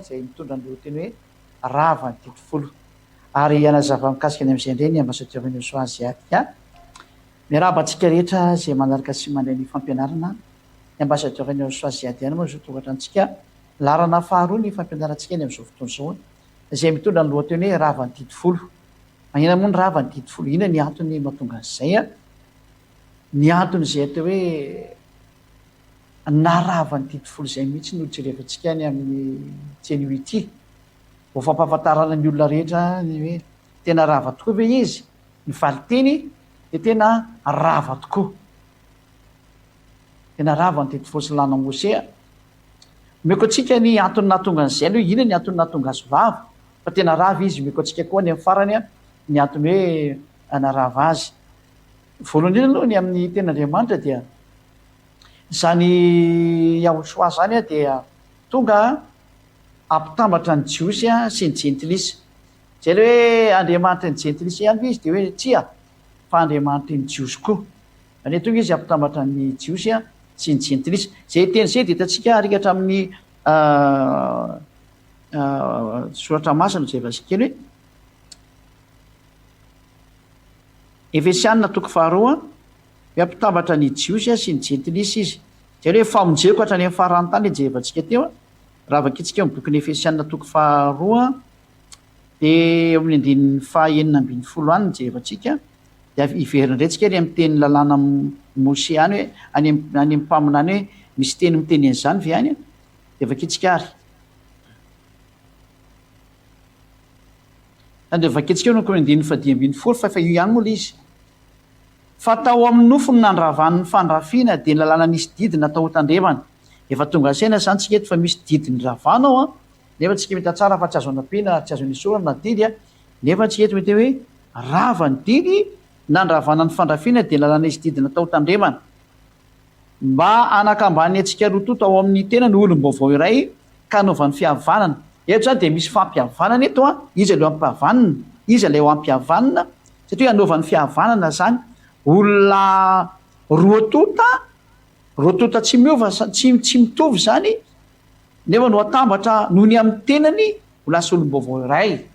zay mitondra ny lohateny hoe rava ny titofolo ary anazava mikasika ny amin'izay indray ny ambassadeur-ny so asiatika miarabantsika rehetra zay manaraka sy mandray ny fampianarana ny ambassadeur-ny so asiatiana moa zao tokatra antsika larana faharoa ny fampianarantsika ny amin'izao fotoana izao zay mitondra ny lohateny hoe rava ny titofolo magnina moa ny rava ny titofolo ina ny antony mahatonga an'izay ny antony zay atao hoe narava ny titofolo zay mihitsy no tserevantsika ny amin'ny tseny ity vo fampahafantarana ny olona rehetra ny hoe tena rava tokoa ve izy ny valiteny de tena rava tokoa tena rava ny titofolo sy lana mosea meko atsika ny antony nahatonga an'izay ny hoe ina ny antony nahatonga azy vava fa tena rava izy meko atsika koa ny amin'ny farany ny antony hoe narava azy voalohany indrindra aloha ny amin'ny ten'Andriamanitra dia zany Yahosoa zany dia tonga ampitambatra ny jiosy sy ny jentilisa zay le hoe Andriamanitra ny jentilisa ihany izy de hoe tsia fa Andriamanitra ny jiosy koa ane tonga izy ampitambatra ny jiosy sy ny jentilisa zay teny zay de hitantsika arikatra amin'ny soratra masina zay vasikely hoe Efesianina toko faharoa ampitambatra ny jiosy sy ny jentilisa izy zay hoe famonjeko hatrany amin'ny farany tany jevantsika teo raha vakitsika amin'ny boky ny Efesianina toko faharoa de amin'ny andininy fahaenina ambin'ny folo any jevantsika de iverindretsika ny amin'ny teny lalàna Mose any hoe any amin'ny mpaminany hoe misy teny miteny an'izany ve any de vakitsika ary de vakitsika eo noko andininy fadimy ambin'ny folo fa io ihany moa le izy fa tao amin'ny nofony nandravan'ny fandrafiana de ny lalàna nisy didi natao tandremana efa tonga ansaina zany tsika eto fa misy didiny ravanao nefa tsika mita tsara fa tsy azo anapina tsy azo nisorana na didy nefa tsika eto mety hoe rava ny didy nandravana ny fandrafiana de ny lalàna nisy didi natao tandremana mba anakambany atsika rototo ao amin'ny tena ny olom-baovao iray ka anaovan'ny fihavanana eto zany de misy fampihavanana eto izy aleo ampihavanana izy aleo ampihavanana satria anaovan'ny fihavanana zany olona roatota tsy miova tsy mitovy zany nefa no atambatra noho ny amin'ny tenany ho lasa olom-baovao iray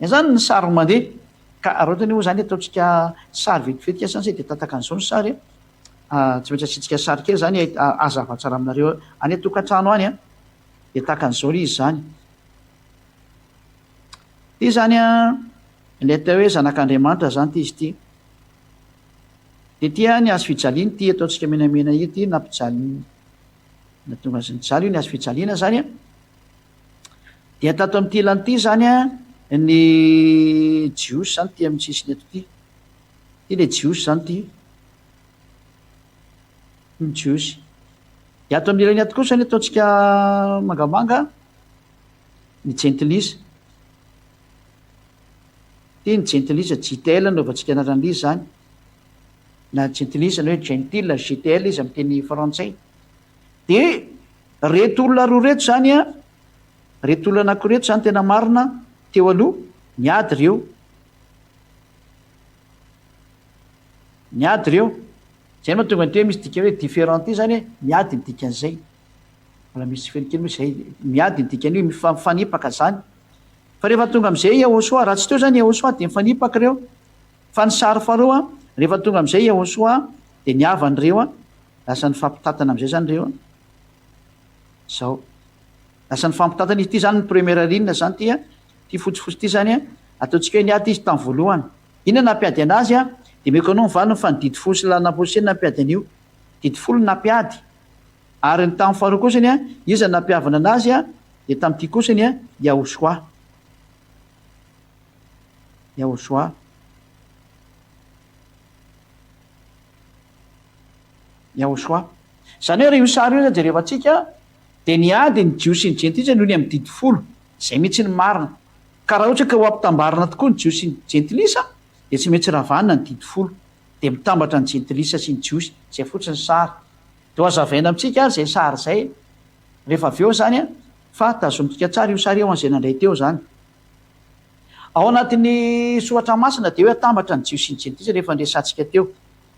zany ny sary mandeha ka roatany moa zany ataotsika sary vetivety zany zay de tataka an'izao ny sary tsy maintsy asitsika sary kely zany azavatsara aminareo any atokantrano any de tahaka an'izao izy zany ty zany le atao hoe zanak'Andriamanitra zany ty izy ty de tia ny azo fijaliany ty ataotsika menamena ity nampijaliana natonga azy nijaly io ny azo fijaliana zany de atato amin'ty ilany ty zany ny jiosy zany ty amin'ny sisiny eto ty le jiosy zany ty ny jiosy de ato amin'ny ilany ato kosa ny ataotsika mangamanga ny jentilisa ty ny jentilisa JTL naovantsika anaran'izy zany na jentilisa na hoe gentil JTL izy amin'ny teny frantsay de reto olona roa reto zany reto olona anankireto zany tena marina teo aloha miady reo zay mahatonga ny hoe misy dika hoe différent ty zany miady ny dikan'izay mbola misy felikely moa zay miady ny dikany hoe mifanipaka zany fa rehefa tonga am'izay Yahosoa raha tsy teo zany Yahosoa de mifanipaka reo fa ny sary faharoa rehefa tonga am'izay Yahosoa de niavany reo lasa ny fampitatana am'izay zany reo zao lasa ny fampitatana izy ty zany ny première ligne zany ty fotsifotsy ty zany ataotsika hoe niady izy tamin'ny voalohany ina nampiady anazy de meko anao mivaliny fa ny didy folo sy lana poseny nampiady an'io didy folo nampiady ary ny tamin'ny faharoa kosany iza nampiavana anazy de tamin'ity kosany Yahosoa zany hoe re io sary io zany jerevantsika de niady ny jiosy ny jentilisa noho ny amin'ny didy folo zay mihitsy ny marina ka raha ohatra ka ho ampitambarina tokoa ny jiosy ny jentilisa de tsy maintsy ravanina ny didy folo de mitambatra ny jentilisa sy ny jiosy zay fotsiny sary de ho azavaina amitsika zay sary zay rehefa avy eo zany fa tazomitsika tsara io sary eo an'izay nandray teo zany ao anatin'ny soratra masina de hoe atambatra ny jiosy ny jentilisa rehefa ndresantsika teo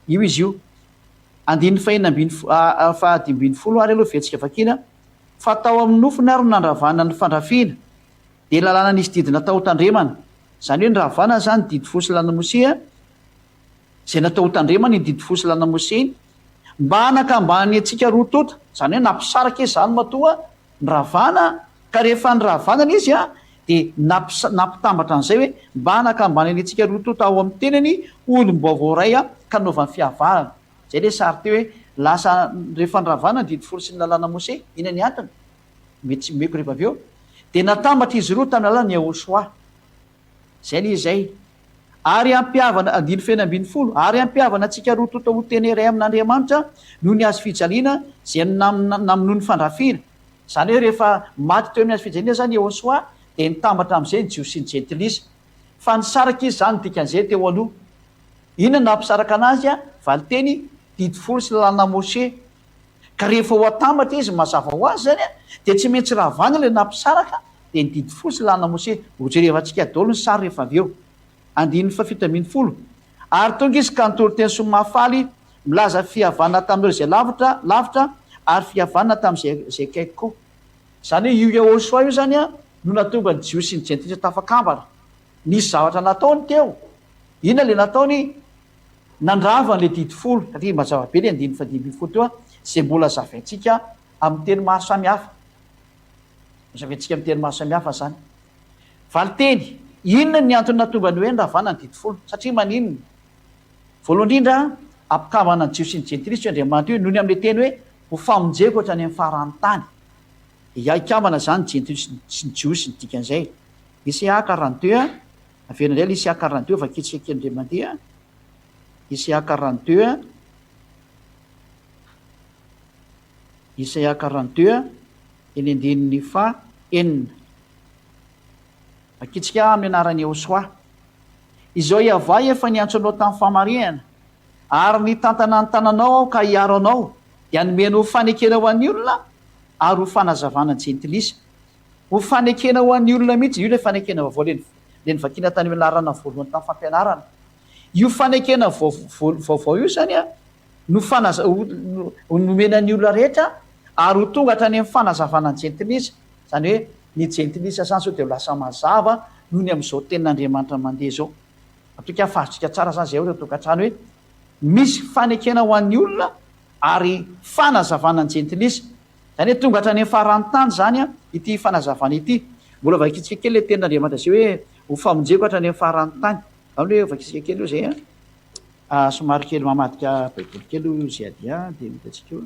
io andininy fahadimy ambin'ny folo ary aloha vetsika vakina fa tao amin'ny nofony ary nandravana ny fandrafiana dia lalàna nisy didina tao tandremana zany hoe ny ravana zany didy fosy lana mosea zay natao tandremana ny didy fosy lana mosea iny mba hanakambany antsika roa tota zany hoe nampisaraka izy zany matoa ny ravana ka rehefa ny ravanana izy dia nampitambatra an'izay hoe mba hanakambany any antsika roa tota ao amin'ny tenany olom-baovao ray ka naovany fiavahana zay le sary teo hoe lasa rehefa ny ravana ny didy fosy ny lalàna mosea ina ny antony mety tsy meko rehefa avy eo dia natambatra izy roa tamin'ny lalàna ny Yahosoa zay le izay ary ampiavana andiny fena ambin'ny folo ary ampiavana antsika roa tota ho teny iray amin'Andriamanitra noho ny azo fijaliana zay namonoa ny fandrafiana zany hoe rehefa maty teo amin'ny azo fijaliana zany Yahosoa dia nitambatra amin'izay ny jiosy ny jentilisa fa nisaraka izy zany dikan'izay teo aloha inona nampisaraka anazy valiteny didy folo sy lalàna mosea ka rehefa ho atambatra izy mazava ho azy zany dia tsy maintsy ravana le nampisaraka dia ny didy folo sy lalàna mosea hojereva antsika daholo ny sary rehefa avy eo andin'ny fafito ambin'ny folo ary tonga izy ka nitoro teny somafaly milaza fihavana tamin'ireo zay lavitra ary fihavana tamin'izay kaiky koa zany hoe io Yahosoa io zany no natonga ny jiosy ny jentilisa tafakambana nisy zavatra nataony teo ina le nataony nandravany le didy folo satria mazava be le andin'ny fadimy folo teo zay mbola zavaintsika amin'ny teny maro samihafa zavaintsika amin'ny teny maro samihafa zany valiteny inona ny antony natonga ny hoe ny ravana ny didy folo satria maninona voalohany indrindra ampikambana ny jiosy ny jentilisa io Andriamanitra io noho ny amin'le teny hoe ho famonjeko hatrany amin'ny farany tany ikambana zany ny jentilisa sy ny jiosy ny dikan'izay Isaia 42 avena indray le Isaia 42 fa kitsika kely indray mandeha Isaia 42 Isaia 42 eny andininy fa enina akitsika amin'ny anaran'ny Yahosoa izao iavay efa niantso anao tamin'ny famarihana ary nitantana ny tananao aho ka hiaro anao dia nomena ho fanekena ho an'ny olona ary ho fanazavana ny jentilisa ho fanekena ho an'ny olona mihitsy io le fanekena vaovao le nivakiana tany amianarana voalohany tamin'ny fampianarana io fanekena vaovao io zany no nomena ny olona rehetra ary ho tonga hatrany amin'ny fanazavana ny jentilisa zany hoe ny jentilisa zany sao dia lasa mazava noho ny amin'izao tenin'Andriamanitra mandeha zao atoka fahazitsika tsara zany zay reo tokantrano hoe misy fanekena ho an'ny olona ary fanazavana ny jentilisa zany hoe tonga hatrany amin'ny farany tany zany ity fanazavana ity mbola vakitsika kely le tenin'Andriamanitra zay hoe ho famonjeko hatrany amin'ny farany tany amle vakitsika kely io zay somary kely mamadika baiboly kely io zay adia dia mitatsika io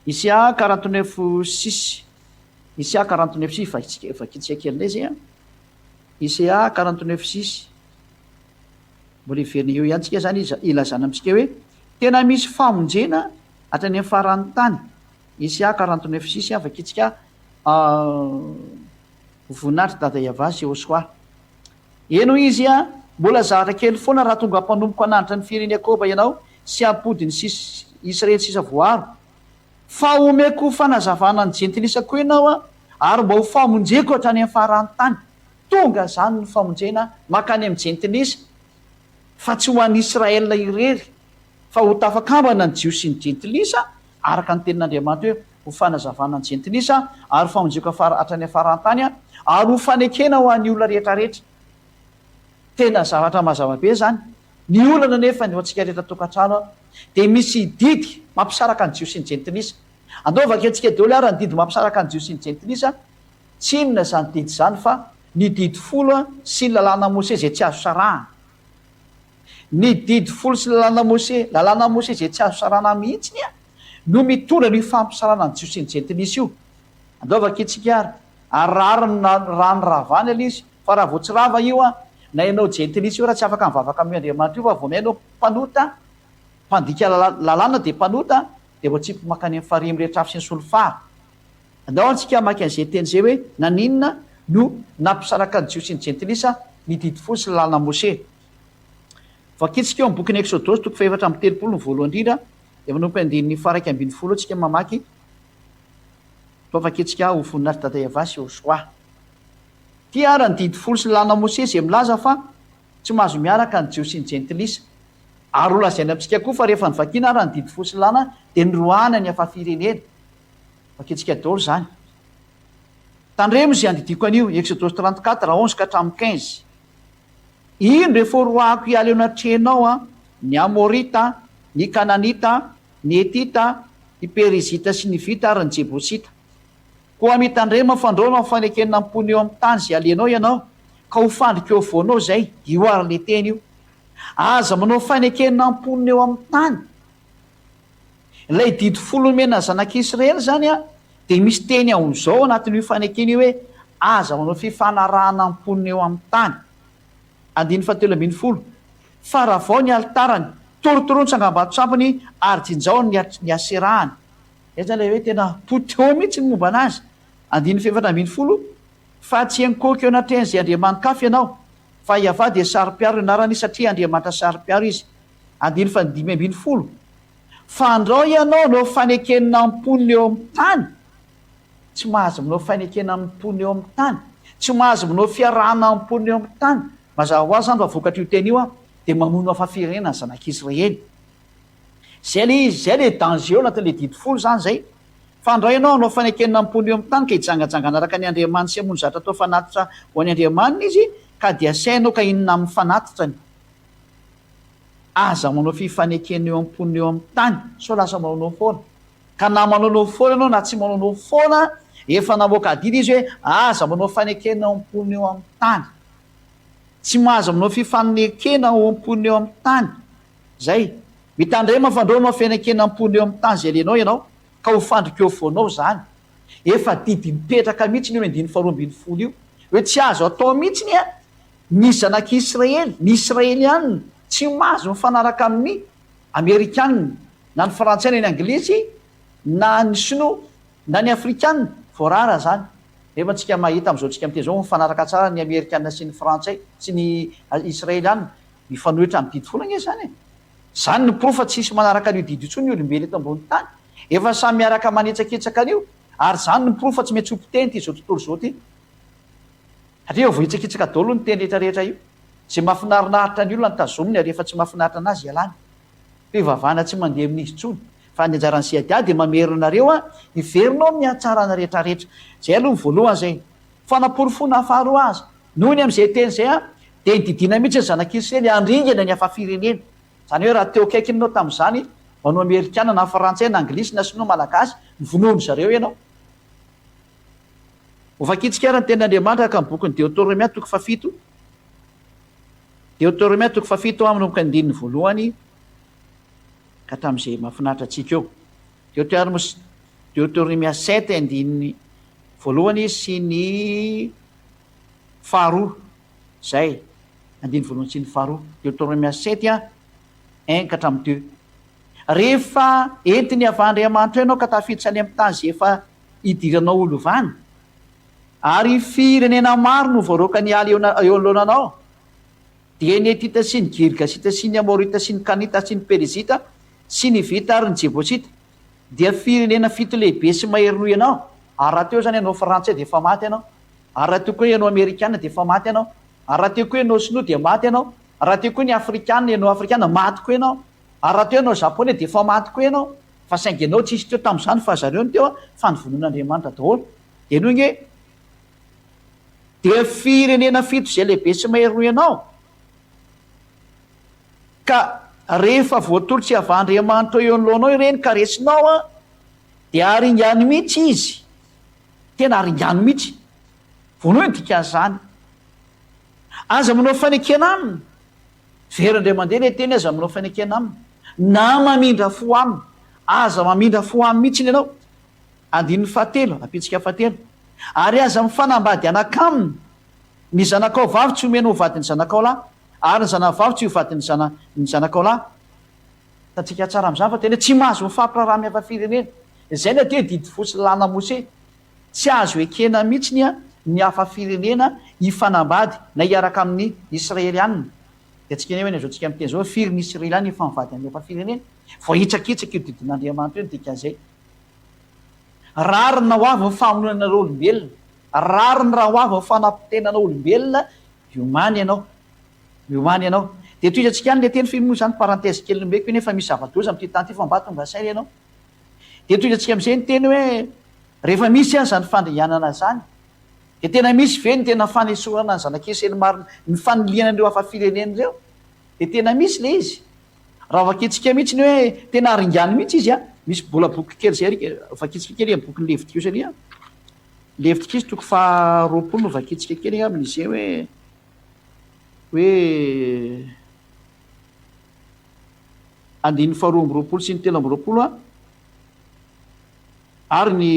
Isaia 49:6 Isaia 49:6 vakitsika kely indray zay Isaia 49:6 mbola iverina eo ihany tsika zany ilazana amintsika hoe tena misy famonjena hatrany amin'ny farany tany Isaia 49:6 vakitsika voninahitra dada Iavasy Yahosoa eno izy mbola zavatra kely foana raha tonga mpanomboka hananitra ny fireneny Jakoba ianao sy ampody ny Israely sisa voaro fa omeko fanazavana ny jentilisa koa ianao ary mba ho famonjeko hatrany amin'ny farany tany tonga zany ny famonjena makany amin'ny jentilisa fa tsy ho an'ny Israela irery fa ho tafakambana ny jiosy ny jentilisa araka ny tenin'Andriamanitra hoe ho fanazavana ny jentilisa ary famonjeko hatrany amin'ny farany tany ary ho fanekena ho an'ny olona rehetrarehetra tena zavatra mazava be zany ny olana nefa ny antsika rehetra tokantrano dia misy didy mampisaraka ny jiosy ny jentilisa andovaka antsika daholo ary ny didy mampisaraka ny jiosy ny jentilisa tsy inona zany didy zany fa ny didy folo sy ny lalàna Mosea zay tsy azo sarahana ny didy folo sy lalàna Mosea zay tsy azo sarahana mihitsiny no mitondra ny fampisarana ny jiosy ny jentilisa io andovaka antsika ary raha ny ravana ila izy fa raha vao tsy rava io na ianao jentilisa io raha tsy afaka mivavaka amin'ny Andriamanitra io fa vao mihainao mpanota mpandika lalàna dia mpanota dia vao tsy makany amin'ny farimy rehetra afy sy ny solofara andao antsika maky an'izay teny zay hoe naninona no nampisaraka ny jiosy ny jentilisa ny didy folo sy lalàna Mosea vakitsika eo amin'ny bokin'ny Exodosy 4:30 ny voalohany indrindra dia manompo andininy faraika ambin'ny folo antsika mamaky vakitsika ho voninahitra dada Iavasy Yahosoa ty ara ny didy folo sy lalàna Mosea zay milaza fa tsy mahazo miaraka ny jiosy ny jentilisa ary olazaina amitsika koa fa rehefa nyvakiana raha ny didy fosilana dia nyroana ny afa-firenena vakitsika daholo zany tandremo zay andidiko an'io exodosy 34 11 ka hatramin'ny 15 ino rehefa roako hiala eo anatrenao a ny amorita ny kananita ny etita ny perizita sy ny vita ary ny jebosita koa mitandrema fandraona mifanekenina ampony eo amin'ny tany zay alenao ianao ka ho fandrika eo voanao zay io ary le teny io aza manao fanekenina amponina eo amin'ny tany ilay didy folomena zanak'Israely zany a dia misy teny ahon'izao anatin'io fanekena io hoe aza manao fifanarahana amponina eo amin'ny tany 17 fa raha vao ny altarany torotoroany sangam-bato-tsampony ary jinjao ny aserahany zany lay hoe tena poteo mihitsy ny momba anazy 17 fa tsy ankoko eo anatreny zay andriamanikafy ianao fa iava dia sary-piaro ianarany satria andriamanitra sary-piaro izy 15 fa andrao ianao no fanekenina amponina eo amin'ny tany tsy mahazo manao fanekenina amponina eo amin'ny tany tsy mahazo manao fiarahana amponina eo amin'ny tany mazava ho azy zany fa vokatra io teny io a dia mamono afa-firenena ny zanak'Israely zay le izy zay le danger eo anatin'le didy folo zany zay fa andao ianao anao fanekenina amponina eo amin'ny tany ka hijangajangana araka ny andriamanitra sy hamono zatra atao fanatitra ho any andriamanina izy ka dia sainao ka inona amin'ny fanatitrany aza manao fifanekena eo amponina eo amin'ny tany so lasa manaonao foana ka na manaonao foana ianao na tsy manaonao foana efa namoaka adidy izy hoe aza manao fanekena eo amponina eo amin'ny tany tsy mahazo manao fifanekena eo amponina eo amin'ny tany zay mitandrema fandraonao fanekena amponina eo amin'ny tany zay lenao ianao ka ho fandrika eo voanao zany efa didy mipetraka mihitsy io 12 io hoe tsy azo atao mihitsy ny a ny zanak'Israely ny israelianina tsy mahazo mifanaraka amin'ny amerikanina na ny frantsay na ny anglisy na ny sinoa na ny afrikanina voarara zany rehefa antsika mahita am'izao tsika miteny zao mifanaraka tsara ny amerikanina sy ny frantsay sy ny israelianina mifanohitra amin'ny didy folana izy zany zany ny profa tsisy manaraka an'io didy itsony ny olombelo eto ambony tany efa samy miaraka manetsaketsaka an'io ary zany ny profa tsy maintsy ompiteny ty zao tontolo zao ty satria vo hitsakitsaka daholo ny teny rehetrarehetra io zay mahafinarinaritra ny olona ny tazominy ary efa tsy mahafinaritra anazy ialany fivavahana tsy mandeha amin'izy tsony fa ny anjarany siadia dia mamerionareo a iverinao mihatsarana rehetrarehetra zay aloha ny voalohany zay fa naporofona hafaharoa azy noho ny am'izay teny zay a dia nydidina mihitsy ny zanak'Israely andringana ny afa-firenena zany hoe raha teo kaikinanao tamin'izany manao amerikana na frantsay na anglisy na sinoa malagasy nyvonono zareo ianao hofakitsika ara ny tenin'andriamanitra ka mibokyn'ny Deutéronomia 7 Deutéronomia 7 amin'nomboka ny dininy voalohany ka hatramin'izay mahafinaritra antsika eo Deutéronomia 7 andininy voalohany sy ny faharoa zay andiny voalohany sy ny faharoa Deutéronomia 7 a 1 ka hatramin'ny 2 rehefa entiny avandriamanitra ianao ka tafiditsany amin'ny tany zay efa idiranao olovany ary firenena maro no voaroaka ny ala eo alohana dia ny etita sy ny girgasita sy ny amorita sy ny kanita sy ny perizita sy ny vita ary ny jebosita dia firenena fito lehibe sy mahery ianao ary raha teo zany ianao frantsay dia efa maty ianao ary raha teo koa ianao amerikana dia efa maty ianao ary raha teo koa ianao sinoa dia maty ianao raha teo koa ny afrikana ianao afrikana maty koa ianao ary raha teo ianao japonais dia efa maty koa ianao fa saingy ianao tsisy teo tamin'izany fa zareo ny teo fa nyvonon'andriamanitra daholo dia noho nge dia firenena fito zay lehibe sy mahery ianao ka rehefa voatolotsy avandriamanitra eo anoloanao ireny ka resinao a dia aringany mihitsy izy tena aringany mihitsy voanohy ny dikan'izany aza manao fanekena aminy verandray mandeha le teny aza manao fanekena aminy na mamindra fo aminy aza mamindra fo aminy mihitsy ny ianao andininy fahatelo apitsika fahatelo ary aza mifanambady anakaminy ny zanakao vavy tsy homena ho vadiny zanakao lahy ary ny zanavavy tsy ho vadiny ny zanakao lahy tatsika tsara am'izany fa tena tsy mahazo mifampiraraha my afa-firenena zay ny ateo didy fosilana mose tsy azo ekena mihitsy ny a ny afa-firenena hifanambady na hiaraka amin'ny israelianina dia tsika ny hoe zao tsika miteny zao firy ny israelianina hifanambady amin'ny afa-firenena vo hitsakitsaka io didin'andriamanitra io ny dikan'izay rarina ho avy ny famononana olombelona rariny raha ho avy ny fanampitenana olombelona miomany ianao de toy antsika any le teny filmoa zany parentèse kely mbeko nefa misy zava-doza am'ty tany ty fa mba tonga saina ianao de toy antsika am'izay ny teny hoe rehefa misy any zany fandrianana zany de tena misy ve ny tena fanesorana ny zanak'isely marina ny fanilianan'ireo hafa fireneny reo de tena misy le izy raha vakitsika mihitsy ny hoe tena aringany mihitsy izy a misy bola boky kely zay rika vakitsika kely amin'ny bokyny levitikio satria levitika izy toko faharoapolo no vakitsika kely amin'izay hoe andiny faharoa amby roapolo sy ny telo amby roapolo a ary ny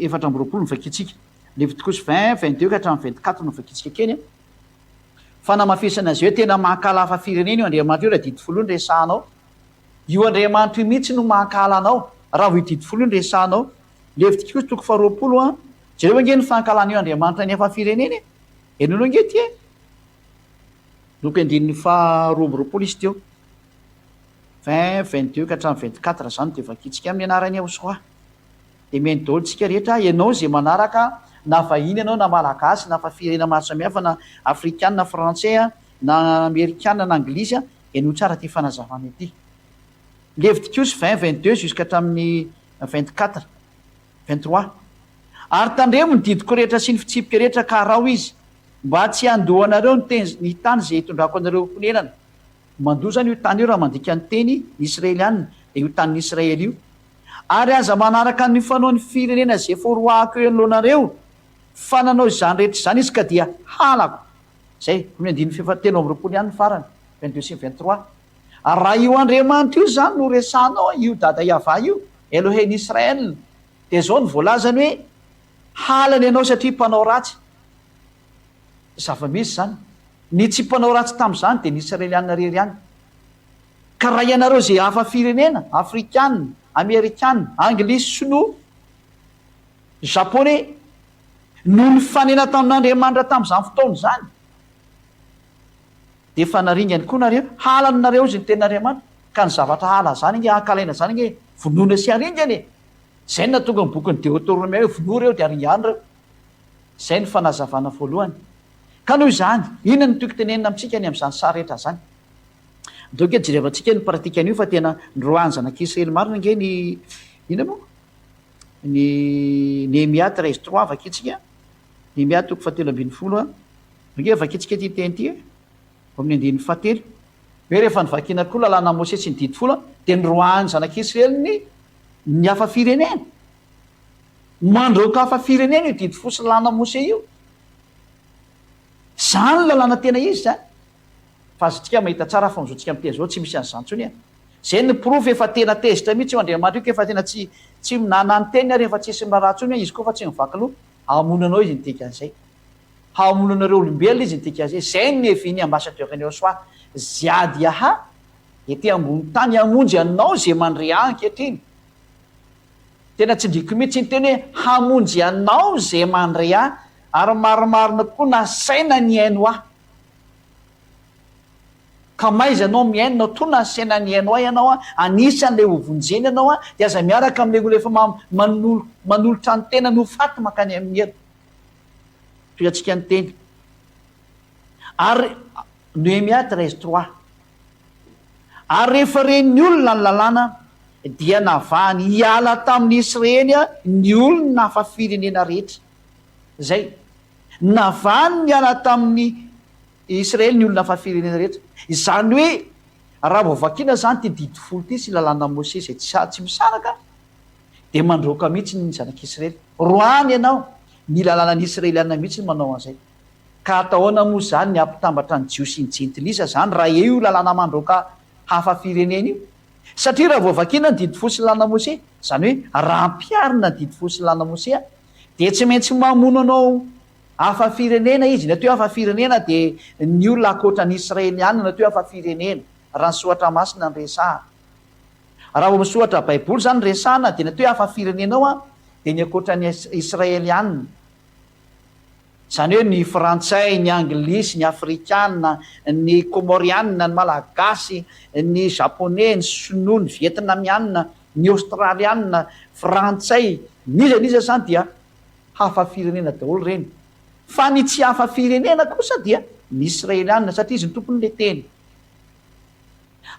efatra amby roapolo no vakitsika levitikos 20-22 ka hatramin'ny 24 no vakitsika keny a fa namafisana azy hoe tena mankala hafa firenena io andriamanitra io raha didy folo io ny resanao io andriamanitra io mihitsy no mankala anao raha vo didy folo io ny resanao levitikos toko faharoapolo a zareo ange ny fankalana io andriamanitra ny hafa firenena enono ange ty no mpiandininy faharoa amby roapolo izy teo 20-22 ka hatramin'ny 24 zany de vakitsika amin'ny anarany aosoa de miainy daholo tsika rehetra ianao zay manaraka na vahiny ianao na malagasy na fa firena maro samihafa na afrikana na français a na amerikana na anglisy a ianao tsara ty fanazavana aty levitikos 20-22 jusqu'à hatramin'ny 24-23 ary tandremo ny didiko rehetra sy ny fitsipika rehetra ka rao izy mba tsy andohanareo ny tany zay hitondrako anareo honenana mandoa zany io tany io raha mandika ny teny israelianina de io tanyny israely io ary aza manaraka ny fanao ny firenena zay foroako eo anoloanareo fa nanao izany rehetra zany izy ka dia halako zay andiny telo amby roapolo ihany ny farany 22 sy 23 raha io andriamanitra io zany no resanao io dada iava io eloheny israel de zao ny voalazany hoe halany ianao satria mpanao ratsy zava-misy zany ny tsy mpanao ratsy tam'izany de ny israelianina rery any ka raha ianareo zay hafa firenena afrikana amerikana anglisy sinoa japonais no ny fanena tamin'andriamanitra tam'izany fotaony zany de fa naringany koa nareo halanynareo zy ny ten'andriamanitra ka ny zavatra hala zany nge ankalaina zany nge vonoana sy aringany zay na tonga ny bokyny Deutéronome hoe vonoa reo de aringany reo zay ny fanazavana voalohany ka noho izany inona ny toky tenenina amitsika ny am'izany sary rehetra zany donc jerevantsika ny pratikan'io fa tena ndroany zanak'israely marina nge ny ina moa ny Néhémia 13-3 vakitsika Néhémia toko fahatelo ambin'ny folo a nge vakitsika ty teny ty amin'ny andin'ny fahatelo hoe rehefa nyvakina koa lalàna Mose tsy ny didy folo de ndroany zanak'israely ny hafa firenena mandroaka hafa firenena io didy folo sy lalàna Mose io zany lalàna tena izy zany fa azotsika mahita tsara fa mizotsika am'teny zao tsy misy anyzany tsony a zay ny proof efa tena tezitra mihitsy io andriamanitra io kefa tena tsy nanany teny rehefa tsisy maratsony izy koa fa tsy mivakaloha hamonanao izy nytika an'izay hamonanareo olombelona izy nytika an'izay zay ny eviny ambassadeur-ny soa ziady aha ety ambony tany hamonjy anao zay mandre ankehitriny tena tsy ndriko mihitsy ny teny hoe hamonjy anao zay mandre a ary maromarina koa nasaina ny aino ahy ka maizy anao miainonao to nasaina ny aino ahy ianao a anisan'lay hovonjeny ianao a de aza miaraka am'le olo efa manolotra ny tena no faty makany amin'ny elo toy atsika ny teny ary Néhémia 13-3 ary rehefa reny olona ny lalàna dia navahany hiala tamin'ny Israely a ny olona hafa firenena rehetra zay navahany niala tamin'ny Israely ny olona hafa firenena rehetra izany hoe raha voavakina zany ty didy folo ty sy lalàna Mose zay tsy misaraka de mandroaka mihitsy ny zanak'Israely roany ianao ny lalànany israelianina mihitsy ny manao an'izay ka atahoana moa zany ny ampitambatra ny jio sy ny jentilisa zany raha eo io lalàna mandroaka hafa firenena io satria raha voavakina ny didy folo sy lalàna Mose zany hoe raha ampiarina ny didy folo sy lalàna Mose a de tsy maintsy mamono anao hafa firenena izy nateo hafa firenena de ny olona akoatra ny israelianina nateo hafa firenena raha ny soatra masina ny resaha raha vo misoatra baiboly zany resahana de nateo hafa firenenao a de ny akoatra ny israelianina zany hoe ny frantsay ny anglisy ny afrikana ny comorianina ny malagasy ny japonais ny sinoa ny vietnamianina ny australianina frantsay niza zany dia hafa firenena daholo reny fa ny tsy hafa firenena kosa dia ny israelianina satria izy ny tompony le teny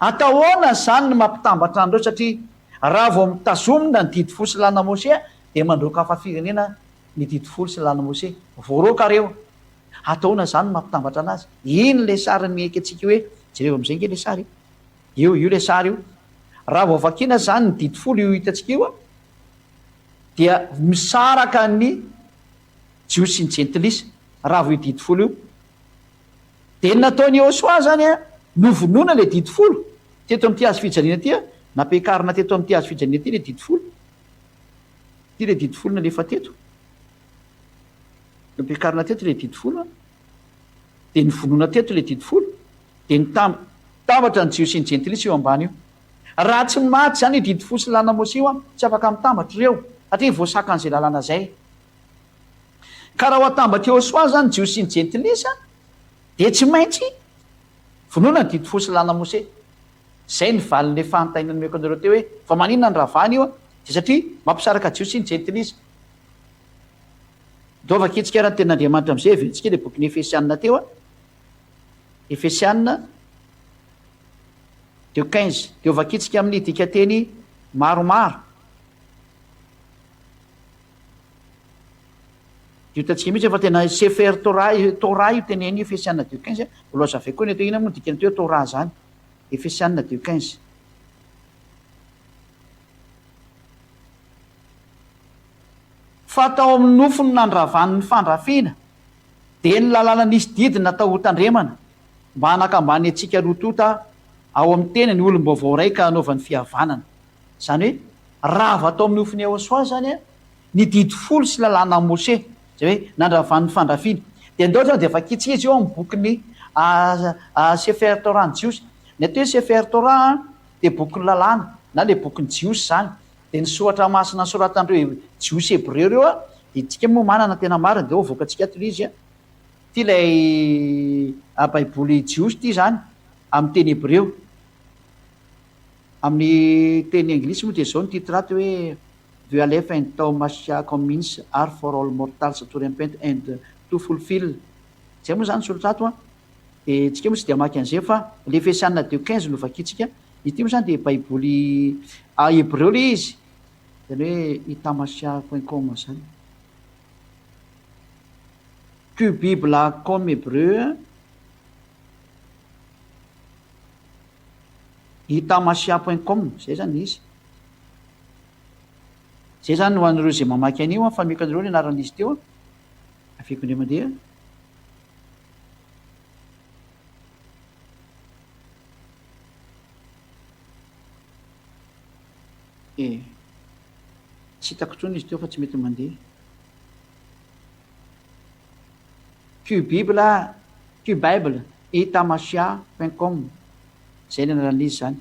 atahoana zany no mampitambatra andreo satria raha vao mitazomina ny didy folo sy lana mose dia mandroaka hafafirenena ny didy folo sy lana mose voaroaka reo. Atahoana zany no mampitambatra anazy. Iny le sary mieky atsika hoe jereo am'izay nge le sary io le sary io. Raha vao vakina zany ny didy folo io hitatsika io dia misaraka ny jiosy sy ny jentilisa raha vao io didy folo io. De nataony Iosoa zany novonoana le didy folo teto am'ty hazo fijaliana ty napekarina teto am'ty hazo fijaliana ty le didy folo. Ty le didy folo nalefa teto napekarina teto le didy folo de nyvonoana teto le didy folo de nitambatra ny jiosy sy ny jentilisa io ambany io. Raha tsy maty zany didy folo sy lana mose io tsy afaka mitambatra reo satria voasaka an'izay lalàna zay. Ka raha ho atambatra Iosoa zany jiosy sy ny jentilisa de tsy maintsy vonoana ny didy folo sy lana mose. Zay ny valin'le fanontaniana nomeko anareo teo hoe fa maninona ny ravany io de satria mampisaraka jiosy sy ny jentilisa. Dao vakitsika raha ten'Andriamanitra am'izay verentsika le boky ny Efesianina teo Efesianina teo 15 de vakitsika amin'ny dika teny maromaro. Hitantsika mihitsy fa tena Sefer Torah io teneny Efesianina teo 15 loasa avy koa ny atao ina moa dikany teo Torah zany. Efesianina teo 15. Fa tao amin'ny nofony nandravan'ny fandrafiana de ny lalàna nisy didina natao hotandremana mba hanakambany atsika rotota ao amin'ny tena ny olom-baovao raika hanaovan'ny fihavanana. Zany hoe raha va atao amin'ny nofony Iosoa zany ny didy folo sy lalàna Mose zay hoe nandravan'ny fandrafiana. De ndao zany de vakitsika izy eo amin'ny bokyny Sefer Torah ny jiosy. Ny atao hoe Sefer Torah de bokyny lalàna na le bokyny jiosy zany. De ny soratra masina soratandreo jiosy hebreo reo de tsika moa manana tena marina de vokatsika ato izy ty lay baiboly jiosy ty zany amin'ny teny hebreo. Amin'ny teny anglisy moa de zao ny titrate hoe the Aleph and Tau Mashiach means are for all mortals to repent and to fulfill. Zay moa zany soratra ato de tsika moa tsy de amaky an'izay fa le Efesianina 2:15 no vakitsika. Ity moa zany de baiboly hebreo le izy zany hoe itamasiah.com zany. Que Bible comme hébreu itamasiah.com zay zany izy. Zay zany ho an'ireo zay mamaky an'io fa meko an'ireo ny anaran'izy teo afeko indray mandeha. Tsy hitako trony izy teo fa tsy mety mandeha. Bible itamasiah.com zay ny anaran'izy zany.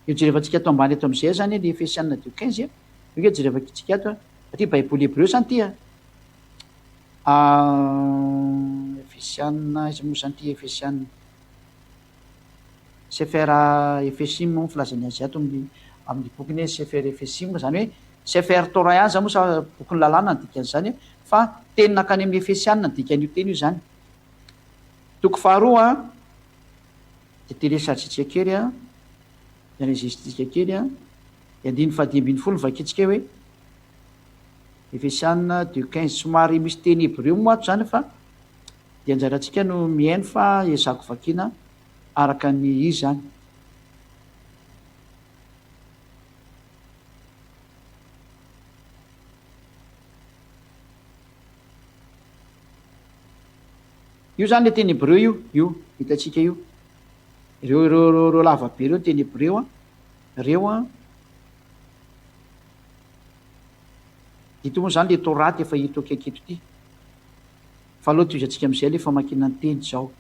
Io jerevantsika ato ambany eto am'izay zany le Efesianina 2:15 io jerevakitsika ato satria baiboly hebreo zany ty Efesianina izy moa zany ty Efesianina Sefer Efesim moa filazany azy ato amin'ny bokyny hoe Sefer Efesim zany hoe Sefer Torah ihany zany moa sa bokyny lalàna ny dikan'izany fa teny nakany amin'ny Efesianina ny dikan'io teny io zany. Toko faharoa de telesatritsika kely enregistritsika kely de 5:20 vakitsika hoe Efesianina 2:15 somary misy teny hebreo moa ato zany fa de anjaratsika no mihaino fa ezako vakina araka ny izy zany. Io zany le teny hebreo io hitatsika io reo lavabe reo teny hebreo reo ito moa zany le Torah efa hito aketo ty fa aloha toizatsika am'izay le famakina ny teny zao.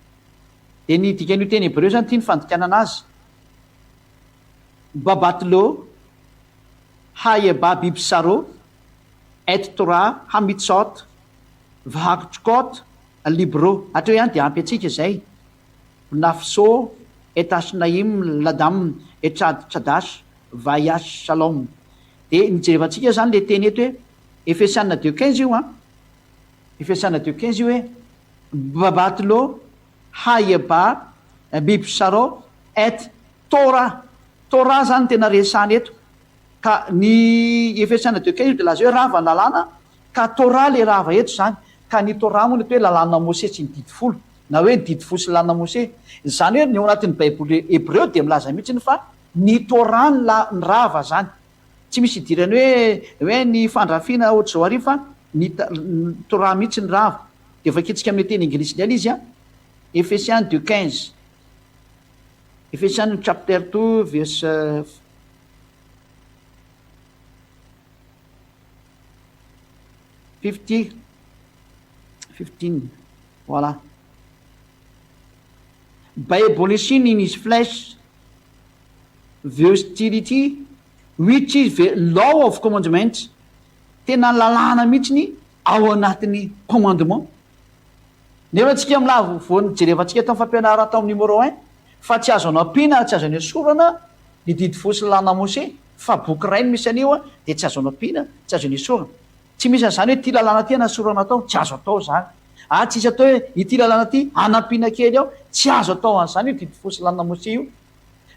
De ny dikan'io teny hebreo zany ty ny fandikanana azy babatlo hayeba bibsaro et Torah hamitsot vahakitrokot libro atreo ihany de ampy atsika zay nafso etasnaim ladam etradash vayas shalom. De nijerevantsika zany le teny eto hoe Efesianina 2:15 io Efesianina 2:15 io hoe babatlo hayeba bibsaro et tora zany tena resany eto ka ny efesana de 15 de laza hoe rava lalàna ka tora le rava eto zany ka ny tora moa ny hoe lalàna mose tsy nididy folo na hoe nididy folo sy lalàna mose zany hoe ny ao anatin'ny baiboly hebreo de milaza mihitsiny fa ny tora ny rava zany tsy misy idirany hoe ny fandrafiana ohatr'zao ary fa ny tora mihitsy ny rava de vakitsika amin'ny teny inglisy ny ala izy a Ephesians 2:15 Ephesians chapter 2 verse 15 voilà by abolishing in his flesh the hostility which is the law of commandment tena lalàna mihitsiny ao anatin'ny commandement nefa antsika milavo voany jerevantsika tao fampianara tao amin'ny numéro 1 fa tsy azo anao ampina tsy azo any esorana ny didy fosy lana mose fa boky rainy misy anio a de tsy azo anao ampina tsy azo any esorana tsy misy an'izany hoe ty lalàna ty anasorana atao tsy azo atao zany tsy isy atao hoe ity lalàna ty anampiana kely ao tsy azo atao an'izany io didy fosy lana mose io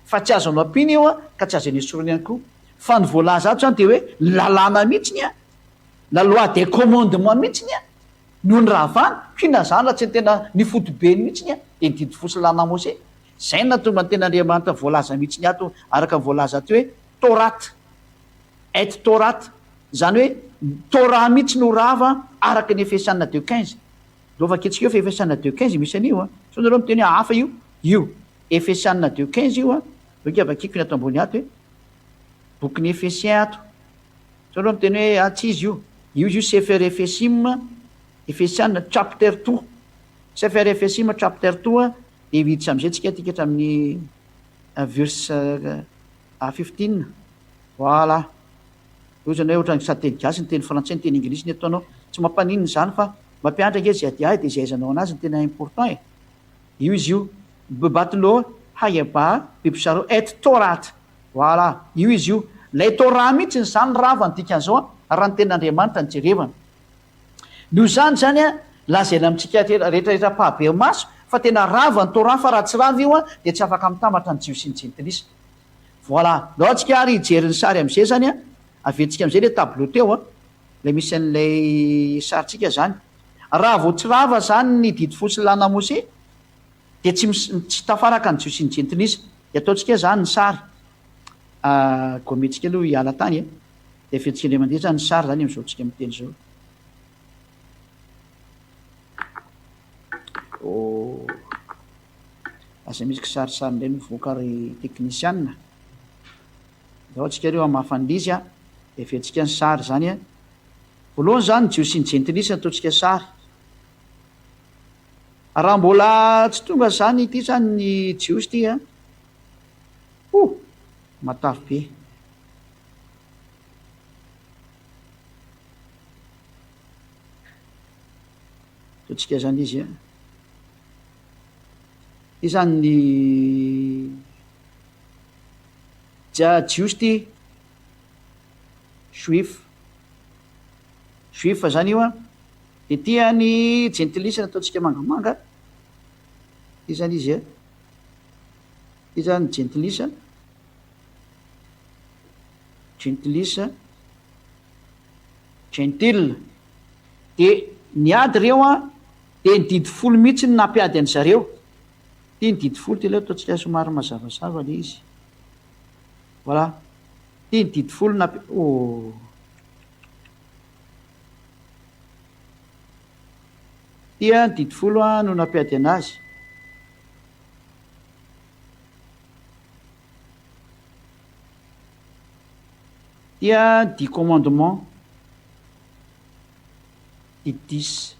fa tsy azo anao ampina io a ka tsy azo any esorana ihany koa fa ny voalaza ato zany de hoe lalàna mihitsiny a la loi de commandement mihitsiny a no ny ravana hina zany raha tsy ny tena ny fotobeny mihitsiny a de ny didy fosy lana mose zay natonga ny tena andriamanitra voalaza mihitsiny ato araka voalaza ty hoe torata et torata zany hoe tora mihitsy no rava araka ny Efesiana 2:15 lova ketsika eo fa Efesiana 2:15 misy an'io a so nareo miteny hoe hafa io Efesiana 2:15 io a bakeo avakiko ny ato ambony ato hoe boky ny Efesien ato so nareo miteny hoe tsy izy io sefer Efesim Efesiana chapter 2 sefer Efesim chapter 2 a de viditra am'izay tsika tika hatramin'ny verse 15 voilà ozana hoe ohatran'ny sateny gasy ny teny frantsay ny teny inglisy ny ataonao tsy mampaniny zany fa mampianatra azy ady de zay aizanao anazy ny tena important io izy io bebatilo hayaba bibisaro et torata voilà io izy io lay tora mihitsy ny zany rava ny dikan'izao a raha ny ten'andriamanitra ny jerevana no zany a lazaina amitsika rehetrarehetra pahabe maso fa tena rava ny tora fa raha tsy rava io a de tsy afaka mitambatra ny jios sy ny jentilisa voilà lao tsika ary hijeryn'ny sary am'izay zany a aventsika am'izay le tableau teo a la misy an'lay saritsika zany raha vo tsy rava zany ny didy fosy lana mose de tsy tafaraka ny jios sy ny jentilisa de ataotsika zany ny sary gometsika aloha hiala tany a de aventsika le mandeha zany ny sary zany am'izao tsika miteny zao asa misy kisarisary ndray mivoaka ry teknisianna zao atsika reo amafan'izy a de aventsika ny sary zany a voalohany zany jios sy ny jentilisa ataotsika sary raha mbola tsy tonga zany ity zany ny jios ty a matavy be ataotsika zany izy a i zany ny jios ty juif zany io a de tia ny jentilisa ataotsika mangamanga ty zany izy a ty zany jentilisa gentil de niady reo a de ny didy folo mihitsy ny nampiady any zareo ty ny didy folo ty leo ataotsika somary mazavazava le izy voilà ty ny didy folo tia ny didy folo a no nampiady anazy tia 10 commandement di 10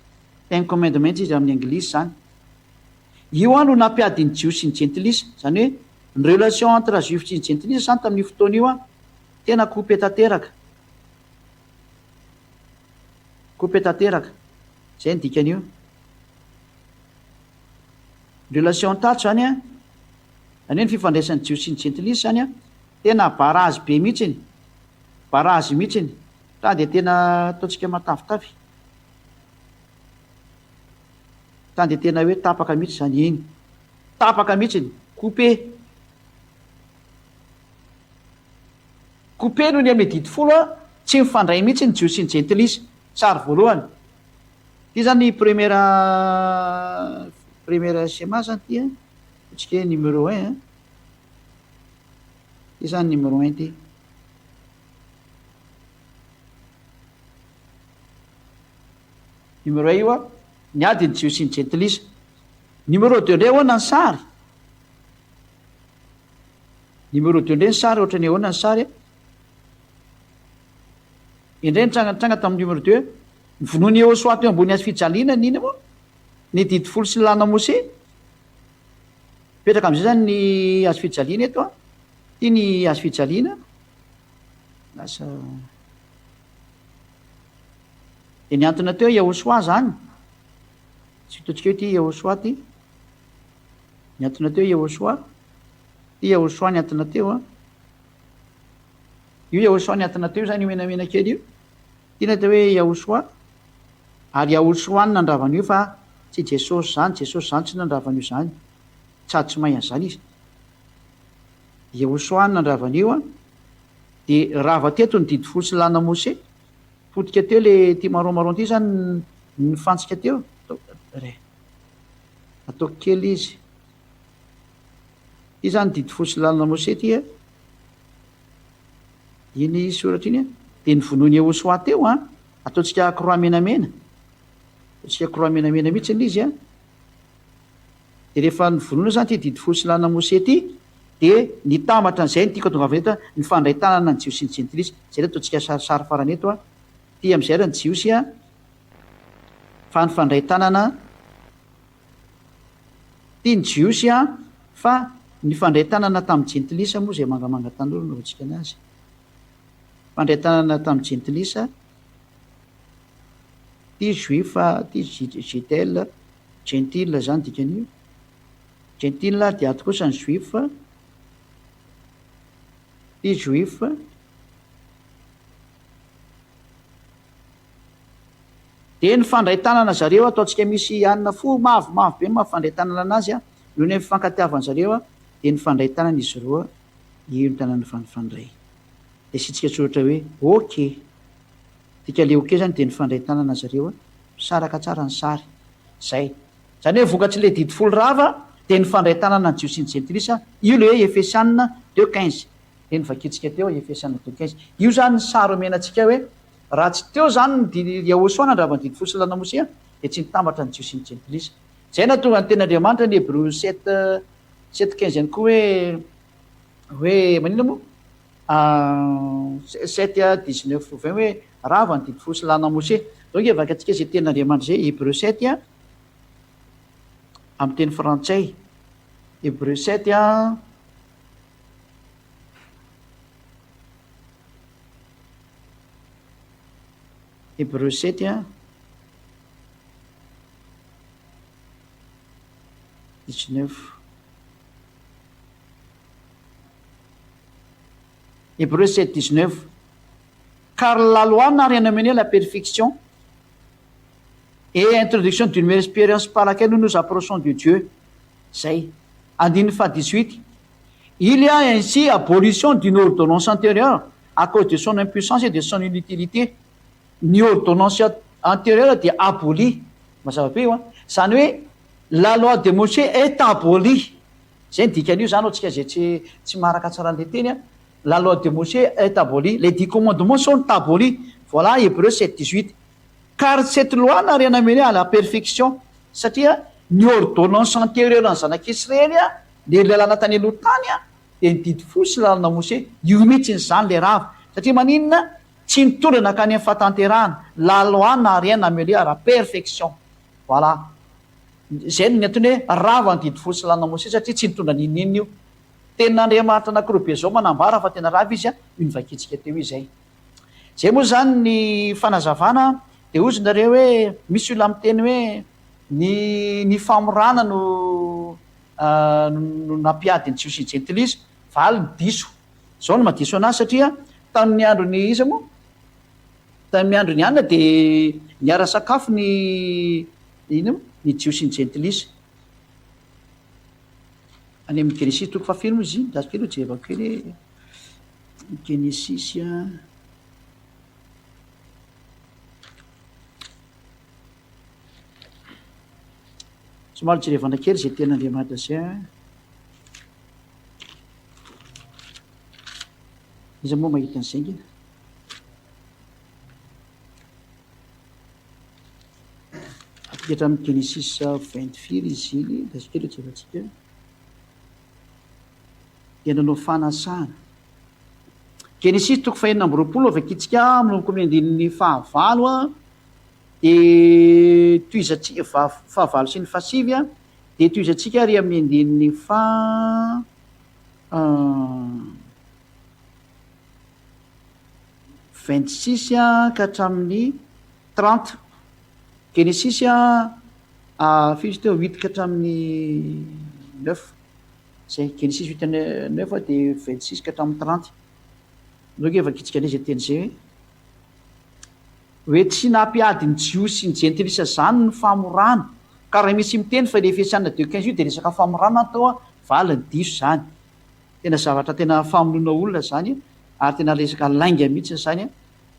un commandement izy amin'ny anglisy zany io a no nampiady ny jios sy ny jentilisa zany hoe ny relation entre juif sy ny jentilisa zany tamin'ny fotoana io a tena kopetateraka zay ny dikan'io relation tato zany a zany hoe ny fifandraisan'ny jios sy ny jentilisa zany a tena barazy be mihitsiny barazy mihitsiny ta de tena ataotsika matavitavy ta de tena hoe tapaka mihitsy zany iny tapaka mihitsiny coupé kopeno ny amin'ny didifolo a tsy mifandray mihitsy ny jios sy ny gentilisa sary voalohany ty zany première schéma zany ty a ohatsika hoe numéro 1 a ty zany numéro 1 ty numéro 1 io a ny ady ny jios sy ny gentilisa numéro 2 ndray ahoana ny sary numéro 2 ndray ny sary ohatra ny ahoana ny sary indray nitrangatranga tamin'ny numéro 2 vonoany eo soato eo ambony azy fijaliana nina moa ny didifolo sy ny lana mose petraka am'izay zany ny azo fijaliana eto a ty ny azo fijaliana lasa de ny antona teo yahosoa zany tsy hitaotsika hoe ty yahosoa ty ny antona teo yahosoa ty yahosoa ny antona teo a io yahosoa ny antona teo zany io menamena kely io tiana atao hoe yahosoa ary yahosoa ny nandravan'io fa tsy jesosy zany zany tsy nandravan'io zany tsady tsy maina zany izy yahosoa ny nandravan'io a de rava teto ny didifolo sy lana mose fotika teo le ty maromaron ty zany nifantsika teo ataoko kely izy ty zany didifolo sy lana mose ty a iny soratra iny a de ny vonoany yahosoa teo a ataotsika croix menamena ataotsika croix menamena mihitsy ny izy a de rehefa ny vonoana zany ty didifolo sy lana mose ty de nitambatra an'izay ny tiako atongavana eto a ny fandray tanana ny jios sy ny gentilisa zay le ataotsika sarisary farany eto a ty am'izay ra ny jiosy a fa ny fandray tanana ty ny jiosy a fa ny fandray tanana tamin'ny gentilisa moa zay mangamanga tanora no ratsika anazy fandray tanana tamin'ny gentilisa ty juifa ty gitele gentile zany dikan'io gentile de ato kosa ny juif ty juif de ny fandray tanana zareo ataotsika misy anina fo mavomavo be mafandray tanana anazy a io ny mifankatiavany zareo a de ny fandray tanana izy roa io ny tanana fanifandray de sitsika tsoratra hoe ok tika le ok zany de ny fandray tanana zareo a saraka tsara ny sary zay zany hoe vokatsy le didifolo rava de ny fandray tanana ny jios sy ny gentilisa io le hoe efesianina 2:15 de ny vakitsika teo efesianina 2:15 io zany ny sary omenatsika hoe raha tsy teo zany ny yahosoa nandravany didifolo sy lana mose a de tsy nitambatra ny jios sy ny gentilisa zay na tonga ny ten'andriamanitra ny hébreu 7:15 ihany koa hoe manina moa 7:19 hoe rava ny didifolo sy lana mose donc vakatsika zay ten'andriamanitra zay hébreu 7 a amin'ny teny frantsay hébreu 7 a hébreu 7 a 19 hébreu 7:19 car la loi n'a rien amené à la perfection et introduction d'une meilleure expérience par laquelle nous nous approchons de Dieu zay andiny fa 18 il y a ainsi abolition d'une ordonnance antérieure à cause de son impuissance et de son inutilité ny ordonnance antérieure de aboli mazava be io a zany hoe la loi de Mosè est aboli zay ny dikan'io zany ohatsika zay tsy maharaka tsara an'le teny a la loi de Mosè est aboli les 10 commandements sont abolis voilà hébreu 7:18 car cette loi n'a rien amené à la perfection satria ny ordonnance antérieure ny zanak'Israely a le lalana tany aloha tany a de ny didifolo sy lalana Mosè io mihitsy ny zany le rava satria maninona tsy nitondra nakany amin'ny fahatanterahana la loi n'a rien amené à la perfection voilà zay ny antony hoe rava ny didifolo sy lalana Mosè satria tsy nitondra ninina io ten'andriamanitra anankiroa be zao manambara fa tena rava izy a io nivakitsika teo izay zay moa zany ny fanazavana de ozy nareo hoe misy olo amin'ny teny hoe ny famorana no nampiady ny jios sy ny gentilisa valy ny diso zao no madiso anazy satria tamin'ny androny iza moa tamin'ny androny anina de niara sakafo ny ina mo ny jios sy ny gentilisa any amin'ny Grécie toko fafino moa izy dasokely jerevako kely Genesis a somary tsy revana kely zay tenaandriamanitra zay iza moa mahita an'izay ngina atika hatramin'ny Genesis 24 izy iny dasika tsy efatsika dia nanao fanasana Genesis toko fahenina amby roapolo avakitsika minomboka amin'ny andinin'ny fahavalo a dia toizatsika fahavalo sy ny fahasivy a dia toizatsika ary amin'ny andinin'ny 26 a ka hatramin'ny 30 Genesis a firy teo 8 ka hatramin'ny 9 zay Genesis 8 9 dia 26 ka hatramin'ny 30 nao ke vakitsika indray zay teny zay hoe tsy nampiady ny jiosy ny jentilisa zany ny famorana ka raha misy miteny fa le fiasana de 15 io dia resaka famorana atao a valiny diso zany tena zavatra tena famonoana olona zany ary tena resaka lainga mihitsy zany a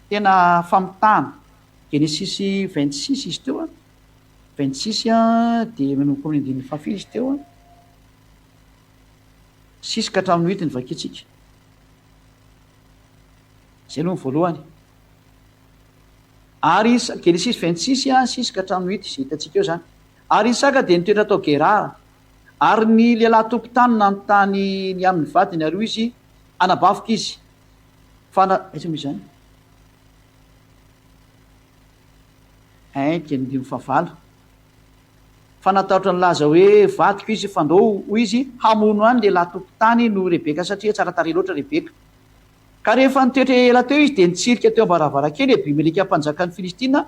tena famitana Genesis 26 izy teo a 26 a dia manomboka amin'ny andininy fahafito izy teo a 6 ka hatramin'ny 8 ny vakitsika zay aloha ny voalohany ary Genesis 26 a 6 ka hatramin'ny 8 zay hitantsika eo zany ary Isaka dia nitoetra tao Gerara ary ny lehilahy tompon-tany nanontany ny amin'ny vadiny ary izy anabavika izy aiza moa izany dia ny fahavalo fa natahotra ny laza hoe vadiko izy fandao hoy izy hamono any lehilahy tompon-tany no Rebeka satria tsara tarehy loatra Rebeka ka rehefa nitoetra ela teo izy dia nitsirika teo am-baravarakely Abimeleka mpanjakan'ny Filistina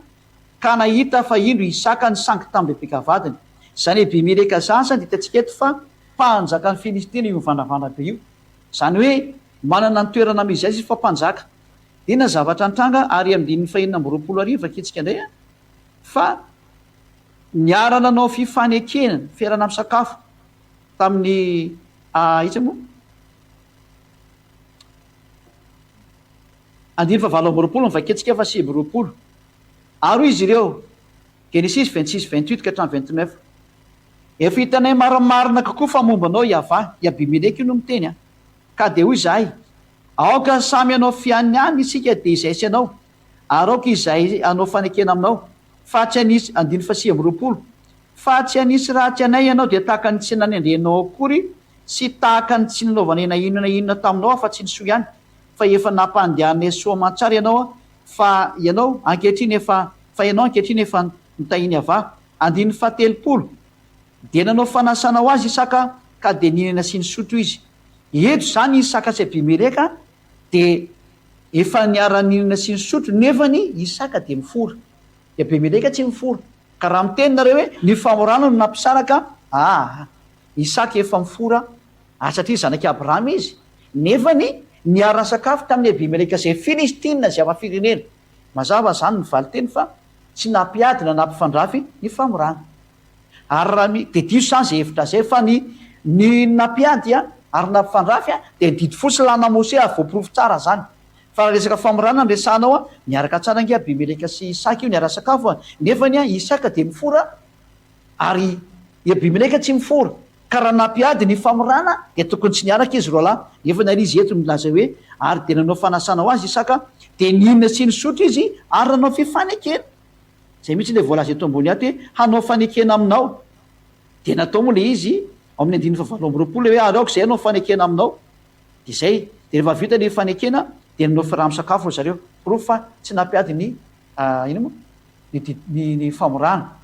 ka nahita fa indro Isaka ny sangy tamin'ny Rebeka vadiny zany Abimeleka sasany dia hitantsika eto fa mpanjakan'ny Filistina io mivandravandra be io zany hoe manana ny toerana mizy azy fa mpanjaka dia na zavatra nitranga ary amin'ny fahenina amby roapolo arivo akitsika indray a fa niarana nao fifanekena fiarana amin'ny sakafo tamin'ny iza moa andiny fahavalo amby roapolo mivaketsika fa sivy roapolo ary izy ireo Genesis 26 28 ka hatramin'ny 29 efa hitanay marimarina kokoa fa momba anao Iavà i Abimeleka io no miteny a ka dia hoy izahay aoka samy anao fiany any isika dia izay sy anao ary aoka izay anao fanekena aminao fa tsy anisy andiny fa sivy amby roapolo fa tsy anisy ratsy anay ianao dia tahaka ny tsy nanendrenao akory sy tahaka ny tsy nanaovana inona taminao afa tsy nysoa ihany fa efa nampandehanay soa aman-tsara ianao a fa ianao ankehitriny efa mitahiny Iavà andiny fahatelopolo dia nanao fanasana ho azy Isaka ka dia ninana sy nisotro izy eto zany Isaka sy Abimeleka dia efa niara-ninana sy nisotro nefany Isaka dia mifora dia Abimeleka tsy mifora ka raha miteny nareo hoe ny famorana no nampisaraka Isaka efa mifora satria zanaky Abrahama izy nefany niara sakafo tamin'ny Abimeleka zay Filistina zay ava-firenena mazava zany ny valiteny fa tsy nampiady na nampifandrafy ny famorana ary raha dia diso zany zay hevitra zay fa ny nampiady ary nampifandrafy dia didy fotsy lana Mose ary voaporofo tsara zany fa raha resaka famorana nresanao niaraka tsara nge Abimeleka sy Isaka io niara sakafo nefany Isaka dia mifora ary Abimeleka tsy mifora ka raha nampiady ny famorana dia tokony tsy niaraka izy roa lahy nefa nary izy eto milaza hoe ary dia nanao fanasana ho azy Isaka dia ninona sy nisotro izy ary nanao fifanekena zay mihitsy le voalaza eto ambony ato hoe hanao fanekena aminao dia natao moa le izy ao amin'ny andiny fahavalo amby roapolo hoe ary aoko zay hanao fanekena aminao dia zay dia rehefa vita le fanekena dia nanao firamo-sakafo ry zareo porofo fa tsy nampiady ny ina moa ny famorana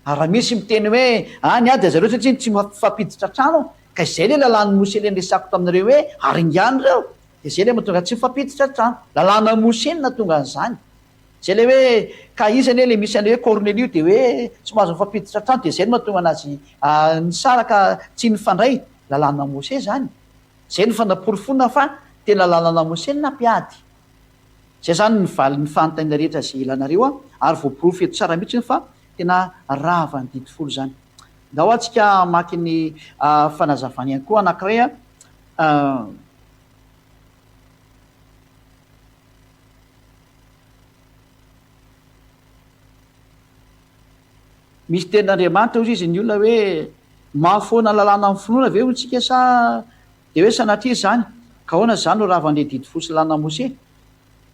ary raha misy miteny hoe niady a zareo satria tsy mifampiditra trano ka izay le lalàn'ny Mose le nresako taminareo hoe aringany reo dia zay le mahatonga tsy mifampiditra trano lalàna Mose no natonga an'izany zay le hoe ka izany le misy an'le hoe Cornelio dia hoe tsy mahazo mifampiditra trano dia zay no mahatonga anazy nisaraka tsy nifandray lalàna Mose zany zay no fanaporofonina fa tena lalàna Mose no nampiady zay zany ny fanontaniana rehetra zay ilanareo ary voaporofo eto tsara mihitsy fa tena rava ny didy folo zany dao atsika maky ny fanazavany ihany koa anankiray misy tenin'andriamanitra ozy izy ny olona hoe mahafoana lalàna amin'ny finoana ve otsika sa de hoe sanatria zany ka hoana zany no ravan'le didy fosy lalàna mose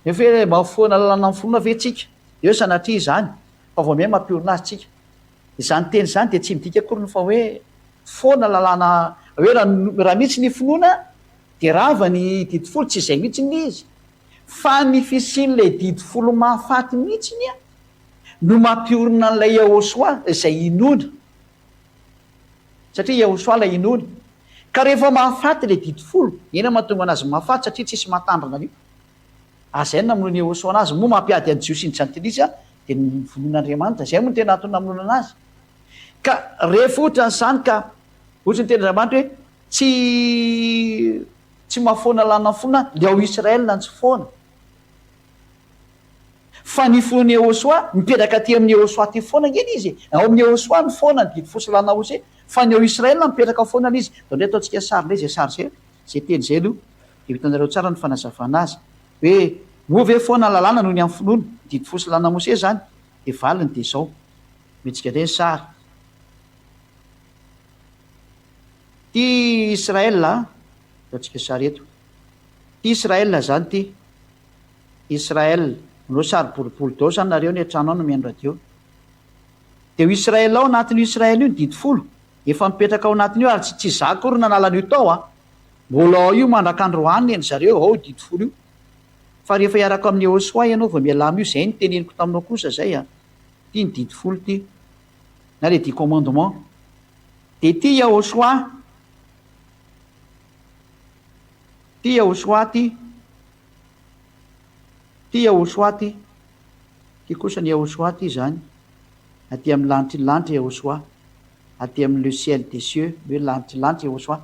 nefa hoe mahafoana lalàna amin'ny finoana ve tsika de hoe sanatria zany fa vao miay mampiorina azy tsika izany teny zany de tsy midika akoriny fa hoe foana lalàna hoe raha mihitsy ny finoana de rava ny didy folo tsy izay mihitsy ny izy fa ny fisian'lay didy folo mahafaty mihitsiny a no mampiorina n'lay Yahosoa izay inona satria Yahosoa lay inona ka rehefa mahafaty le didy folo ena mahatonga anazy mahafaty satria tsisy matandrina an'io azay no namonoana Yahosoa anazy moa mampiady any jiosy ny jantilisa de ny vonoan'Andriamanitra zay moa ny tena antony namonoana anazy ka rehefa ohatra n'izany ka ohatra ny ten'Andriamanitra hoe tsy mahafoana lana fona le ao Israela tsy foana fa ny fon'ny Yahosoa mipetraka aty amin'ny Yahosoa ty foana ngeny izy ao amin'ny Yahosoa ny foana ny didy fosy lana Hosea fa ny ao Israela mipetraka foana izy de ndray ataontsika sary lay zay sary zay teny zay aloha de hitanareo tsara ny fanazavana azy hoe moa ve foana lalàna noho ny amin'ny finoana didy fosy lana Hosea zany de valiny de zao metsika reny sary ty Israela ataontsika sary eto ty Israela zany ty Israel no sary boribory dao zany nareo ny an-trano ao no mihaino radio de ho Israela ao anatin'io Israela io ny didy folo efa mipetraka ao anatin'io ary tsy za kory nanalany io tao a mbola ao io mandrak'androany eny zareo ao didy folo io fa rehefa hiaraka amin'ny Yahosoa ianao vao mialamy io zay ny teneniko taminao kosa zay a ty ny didy folo ty na le 10 commandement de ty Yahosoa ty Yahosoa ty kosa ny Yahosoa ty zany aty amin'ny lanitra Yahosoa aty amin'ny le ciel des cieux hoe lanitra Yahosoa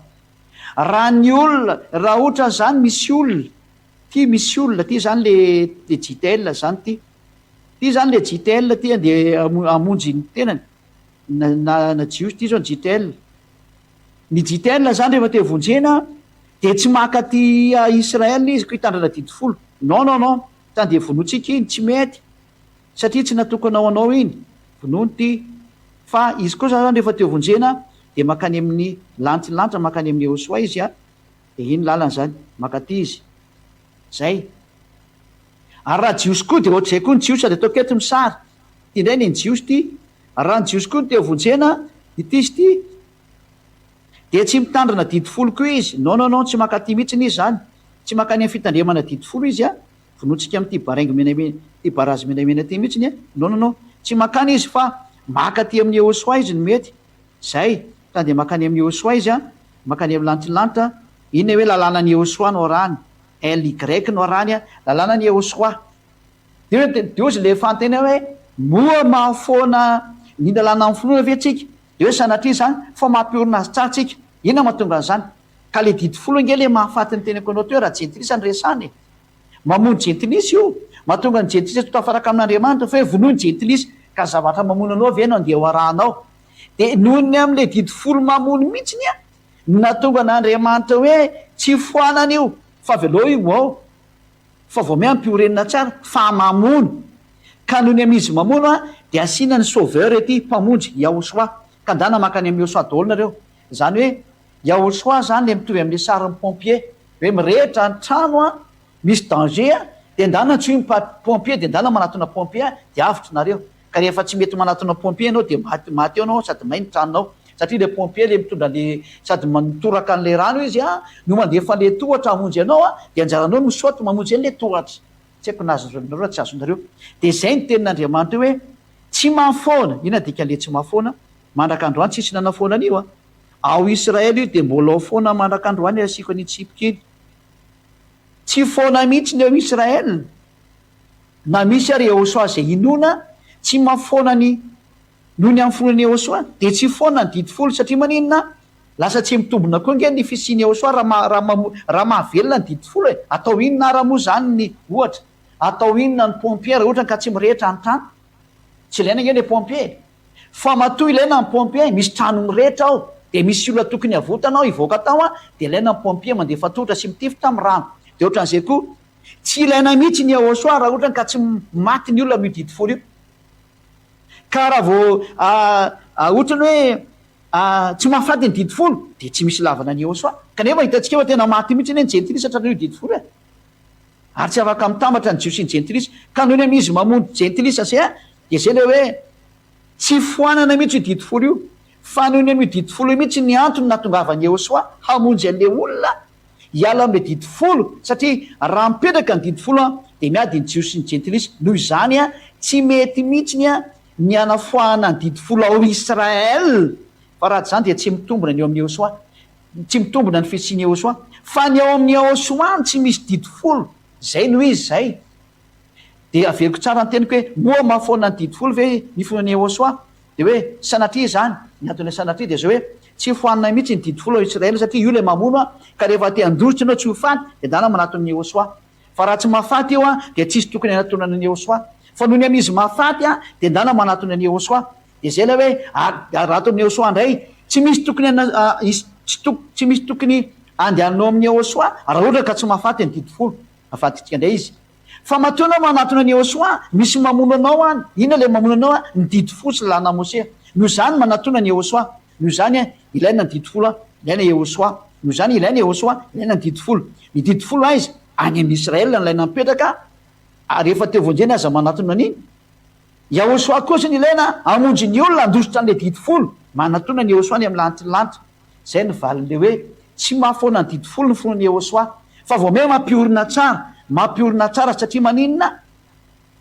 raha ny olona raha ohatra zany misy olona ty zany le jitel zany ty zany le jitel ty de amonjy ny tenany na jiosy ty zao ny jitel zany rehefa te vonjena de tsy maka ty Israela izy ko hitandrana didy folo non tany de vonoatsika iny tsy mety satria tsy natokanao anao iny vonony ty fa izy kosa zany rehefa te vonjena de makany amin'ny lanitra makany amin'ny Yahosoa izy a de iny lalany zany makaty izy zay ary raha jiosy koa de ohatr'izay koa ny jiosy sady atao keto misary ty indray ny jiosy ty raha ny jiosy koa ny te vonjena ity izy ty de tsy mitandrina didy folo koa izy non tsy makaty mihitsiny izy zany tsy makany amin'ny fitandremana didy folo izy a vonotsika amin'ty barengy menamena ty barazy menamena ty mihitsiny a non tsy makany izy fa makaty amin'ny Yahosoa izy no mety zay ka de makany amin'ny Yahosoa izy a makany amin'ny lanitra iny hoe lalànan'ny Yahosoa no arahany ly no arahany a lalànan'ny Yahosoa de ozy le fantena hoe moa mahafoana ny lalàna amin'ny finoana ve tsika de hoe sanatria zany fa mampiorina azy tsara tsika ina mahatonga an'izany ka le didy folo nge le mahafaty ny tenako anao teo raha jentilisa ny resany mamono jentilisa io mahatonga ny jentilisa to tafaraka amin'Andriamanitra fa hoe vonoiny jentilisa ka zavatra mamono anao ve no andeha ho arahanao de nohony amin'le didy folo mamono mihitsiny a natonga n'Andriamanitra hoe tsy foanana io fa veloha io ao fa vao miampiorenina tsara fa mamono ka nohony amin'izy mamono a de asiana ny sauveur ety mpamonjy Yahosoa ka ndana makany amin'ny Yahosoa daholo nareo zany hoe Yahosoa zany le mitovy amin'le sarin'ny pompier hoe mirehitra ny trano a misy danger a de ndana tsy pompier de ndana manatona pompier de avotry nareo ka rehefa tsy mety manatona pompier anao de maty eo anao sady may ny tranonao satria le pompier le mitondra le sady mitoraka an'le rano izy a no mandefa le tohatra hamonjy anao a de anjaranao misaoty mamonjy an'le tohatra tsy haiko nazonareo tsy azonareo de zay ny tenin'Andriamanitra hoe tsy mahafoana ina dikan'le tsy mahafoana mandrak'androany tsisy nanafoana an'io a ao Israela io de mbola ao foana mandrak'androany asiko ny tsipika iny tsy foana mihitsy ny ao Israela na misy ary Yahosoa zay inona tsy mahafoana noho ny amin'ny fonan'ny Yahosoa de tsy foana ny didy folo satria maninona lasa tsy mitombona koa nge ny fisian'ny Yahosoa raha mahavelona ny didy folo atao inona ara moa zany ny ohatra atao inona ny pompier ohatra ka tsy mirehitra ny trano tsy ilaina nge le pompier fa matoa ilaina ny pompier misy trano mirehitra ao de misy olona tokony avotanao ivoaka tao a de ilaina ny pompier mandefa tohatra sy mitifitra amin'ny rano de ohatran'izay koa tsy ilaina mihitsy ny Yahosoa raha ohatra ka tsy maty ny olona amin'ny didy folo io ka raha vao ohatrany hoe tsy mahafaty ny didi folo de tsy misy lavana ny eosoa kanefa hitantsika eo tena maty mihitsy ny jentilisa hatratr'io didi folo e ary tsy afaka mitambatra ny jiosy ny jentilisa ka noho ny amizy mamondy jentilisa zay de zay le hoe tsy foanana mihitsy io didi folo io fa noho ny am'io didi folo io mihitsy ny antony natongavany eosoa hamonjy an'le olona hiala am'le didi folo satria raha mipetraka ny didi folo a de miady ny jiosy ny jentilisa noho izany a tsy mety mihitsiny a ny anafoahana ny didi folo ao Israel fa raha zany dia tsy mitombona ny eo amin'ny eosoa tsy mitombona ny fisiany eosoa fa ny ao amin'ny eosoany tsy misy didi folo zay noho izy zay de averiko tsara ny teniko hoe moa mahafoana ny didi folo ve ny fonany eosoa de hoe sanatria zany ny antony sanatria de zao hoe tsy foanina mihitsy ny didi folo ao Israel satria io le mamono a ka rehefa te andositra anao tsy ho faty de dana manaton'ny eosoa fa raha tsy mahafaty eo a de tsisy tokony anatonana ny eosoa fa noho ny amizy mahafaty a de ndana manatona ny eosoa de zay la hoe raha ato amin'ny eosoa indray tsy misy tokony tsy misy tokony andehananao amin'ny eosoa raha ohatra ka tsy mahafaty ny didi folo afatitsika indray izy fa matoana manatona ny eosoa misy mamono anao any ina le mamono anao a ny didi folo sy lana mosea noho zany manatona ny eosoa noho zany a ilaina ny didi folo a ilaina eosoa noho zany ilaina eosoa ilaina ny didi folo ny didi folo a izy any amin'ny Israel nylaina mipetraka rehefa teo vonjeny aza manatona an'iny eosoa kosa ny ilaina amonjy ny olona andositra an'le didi folo manatona ny eosoa ny amin'ny lanitra zay ny valin'le hoe tsy mahafoana ny didi folo ny fonany eosoa fa vao me mampiorina tsara satria maninona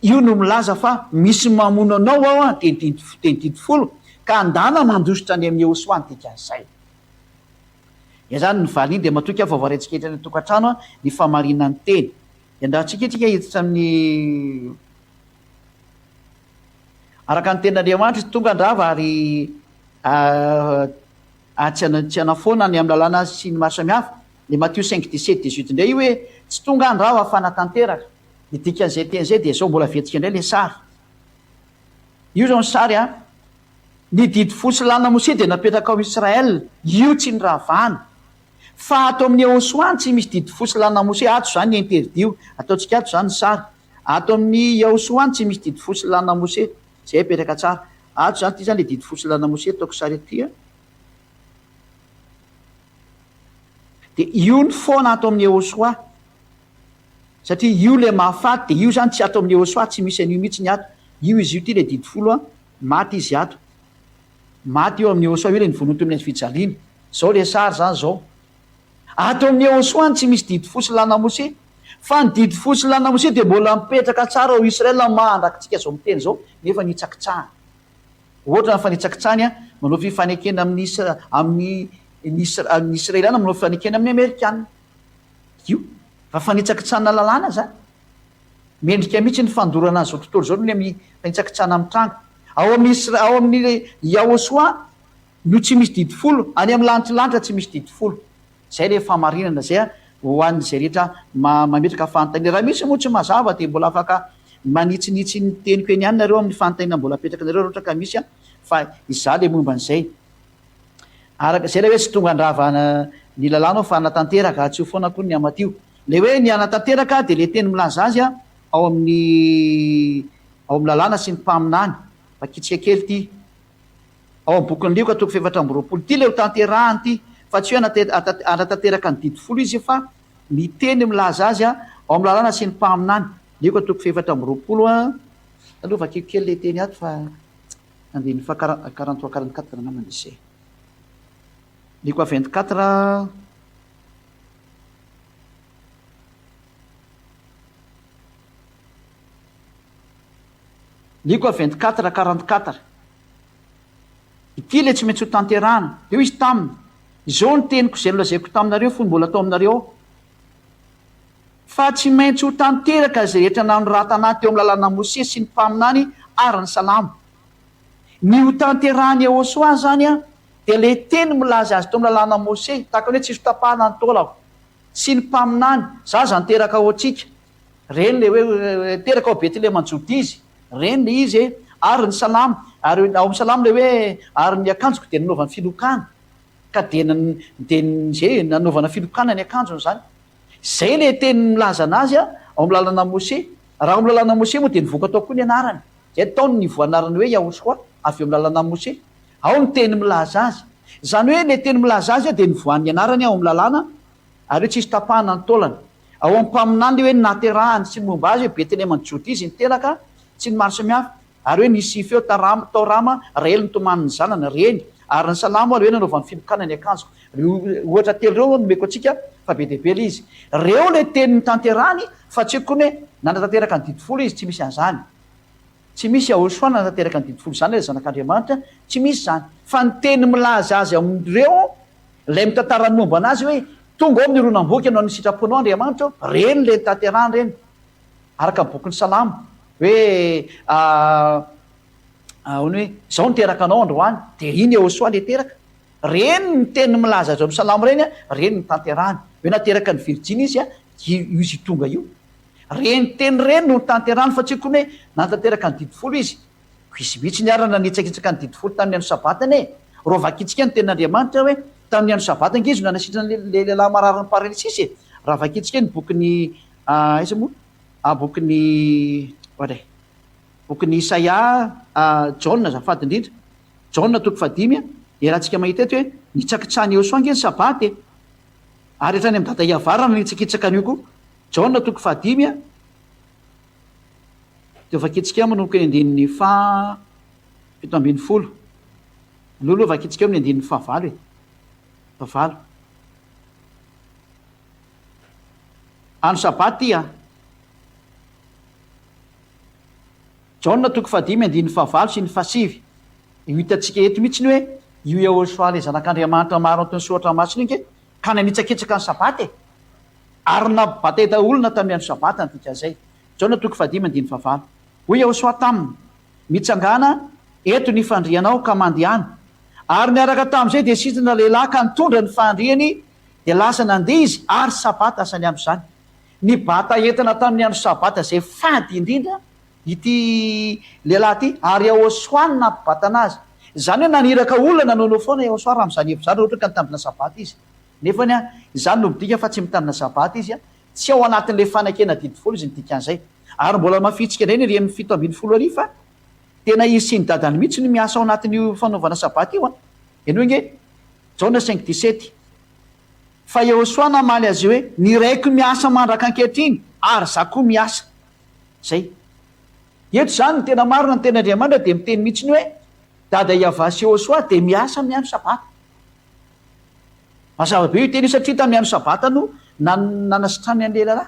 io no milaza fa misy mamono anao ao a de ny didi folo ka andana mandositra any amin'ny eosoa ny dikan'izay zany ny valy iny de matoky vavaretsikehitra ny tokantrano a ny famarinany teny andatsika tsika hiditra amin'ny araka ny ten'Andriamanitra izy tonga andrava ary tsy anafoana ny amin'ny lalàna sy ny maro samihafa le Matthieu 5:17-18 indray io hoe tsy tonga andrava fanatanteraka ny dikan'izay teny zay de zao mbola vetsika indray le sary io zao ny sary a ny didi folo sy lana mose de napetraka ao Israel io tsy ny ravana fa ato amin'ny eosoany tsy misy didi folo sy lana mose ato zany ny interdio ataotsika ato zany ny sary ato amin'ny eosoany tsy misy didi folo sy lana mose zay apetraka tsara ato zany ty zany le didi folo sy lana mose ataoko sary aty a de io ny foana ato amin'ny eosoa satria io le mahafaty de io zany tsy ato amin'ny eosoa tsy misy an'io mihitsy ny ato io izy io ty le didi folo a maty izy ato maty eo amin'ny eosoa io le nyvonoto amin'ny fijaliana zao le sary zany zao ato amin'ny eosoany tsy misy didi folo sy lana mose fa ny didi folo sy lana mose de mbola mipetraka tsara ao Israel mandrakitsika zao miteny zao nefa nitsakitsahany ohatra fa nitsakitsahany a manao fifanekena amin'ny Israeliana manao fifanekena amin'ny Amerikana io fa fanitsakitsahana lalàna zany mendrika mihitsy ny fandorana an'izao tontolo zao ny amin'ny fanitsakitsahana amin'ny tranga ao amin'ny eosoa no tsy misy didi folo any amin'ny lanitra tsy misy didi folo zay le famarinana zay a ho an'izay rehetra mametraka fanontaniana raha misy moa tsy mazava de mbola afaka manitsinitsy ny teniko eny ihany nareo amin'ny fanontaniana mbola apetraka nareo ohatra ka misy a fa iza le momba an'izay araka zay le hoe tsy tonga andravana ny lalàna ao fa anatanteraka tsy ho foana koa ny amatio le hoe ny anatanteraka de le teny milaza azy a ao amin'ny lalàna sy ny mpaminany fakitsika kely ty ao amin'ny bokin'ny lioko atoko 7 ty le ho tanterahany ty fa tsy hoe anatanteraka ny didi folo izy fa ny teny milaza azy a ao amin'ny lalàna sy ny mpaminany lioko atoko 7 a alova kelikely le teny ato fa andiny fa 43-44 na mandise lioko 24 lioko 24-44 ity le tsy maintsy ho tanterahana eo izy taminy izao ny teniko zay nolazaiko taminareo fony mbola atao aminareo fa tsy maintsy ho tanteraka zay rehetra nano ratanaty eo amin'ny lalàna mose sy ny mpaminany ary ny salamo ny ho tanterahany eosoa zany a de le teny milaza azy teo amin'ny lalàna mose tahaka hoe tsisy tapahana ny taola aho sy ny mpaminany za zany teraka ao atsika reny le hoe teraka ao Betlehema manjody izy reny le izy ary ny salamo ary ao amin'ny salamo le hoe ary ny akanjoko de nanaovany filokana ka de zay nanaovana filokana ny akanjony zany zay le teny milaza anazy a ao amin'ny lalàna mose raha ao amin'ny lalàna mose moa de nivoaka tao koa ny anarany zay taony ny voanarany hoe Yahosoa avy eo amin'ny lalàna Mose. Ao ny teny milaza azy, zany hoe le teny milaza azy dia nivoan'ny anarany ao amin'ny lalàna ary hoe tsisy tapahana ny taolana. Ao amin'ny mpaminany le hoe naterahany sy momba azy hoe Betlehem Joda izy ny teraka sy ny maro samihafa, ary hoe nisy feo taorama rely ny tomaniny zanany reny, ary ny salamo ary hoe nanaovany fibokana ny akanjo. Ohatra telo reo nomeko antsika fa be deaibe le izy. Reo le tenyny tanterahany fa tsy haiko hoe nanatanteraka ny didifolo izy, tsy misy an'izany. Tsy misy Yahosoa nanatanteraka ny didifolo zany le zanak'Andriamanitra, tsy misy zany. Fa ny teny milaza azy amireo lay mitantarany momba anazy hoe tonga ao amin'ny ronam-boky ianao ny sitraponao Andriamanitra, reny le tanterahany reny araka ny bokin'ny salamo hoe hono hoe zao niteraka anao androany, dia iny Yahosoa le teraka. Reny ny teny milaza azy ao amin'ny salamo reny reny ny tanterahany hoe nateraka ny Virjiny izy izy tonga io. Reny teny reny no tanterahany fa tsy haiko hoe nanatanteraka ny didifolo izy. Izy mihitsy niarana nitsakitsaka ny didifolo tamin'ny andro sabatana e. Rovakitsika ny tenin'Andriamanitra hoe tamin'ny andro sabatana nge izy no nanasitrana le lehilahy marary ny paralysisy e. Raha vakitsika ny bokin'ny aiza moa bokin'ny Isaia Jaona zafady indrindra Jaona 5 dia raha tsika mahita eto hoe nitsakitsahany Yahosoa nge ny sabaty e, ary hatrany amin'ny dada iavarana nitsakitsaka an'io koa. Jaona 5 dia vakitsika manomboka ny andinin'ny 17 lolo vakitsika amin'ny andinin'ny 9 ano sabaty Jaona 5 andinin'ny 9 sy ny 9. Io hitantsika eto mihitsy ny hoe io Yahosoa le zanak'Andriamanitra maro antony soatra masina iny ke ka nanitsakitsaka ny sabaty e, ary nabataita olona tamin'ny andro sabaty antika zay. Jaona 5 andinin'ny 9. Hoy Yahosoa taminy, mitsangana eto ny fandrianao ka mandehana, ary niaraka tamin'izay dia sitrana lehilahy ka nitondra ny fandriany dia lasa nandeha izy ary sabata asany amby zany. Ny bata entana tamin'ny andro sabata zay fady indrindra ity lehilahy ty, ary Yahosoa no nampibatana azy. Zany hoe naniraka olona nanao foana Yahosoa raha amin'izany hevitra zany, ohatra ka nitandrina sabaty izy. Nefany izany no midika fa tsy mitandrina sabaty izy tsy ao anatin'le fanakena didifolo izy nidikan'izay. Ary mbola mafitsika indray ny reny 7 fa tena izy sy ny dadany mihitsy no miasa ao anatin'io fanaovana sabaty io eny hoe nge Jaona 5:17 fa Yahosoa namaly azy io hoe niraiko miasa mandraka ankehitriny ary za koa miasa zay. Eto zany ny tena marina ny ten'Andriamanitra dia miteny mihitsy ny hoe dada Iavasy Yahosoa dia miasa amin'ny andro sabata. Mazava be io teny io satria tamin'ny andro sabata no nanasitrany an'le lehilahy.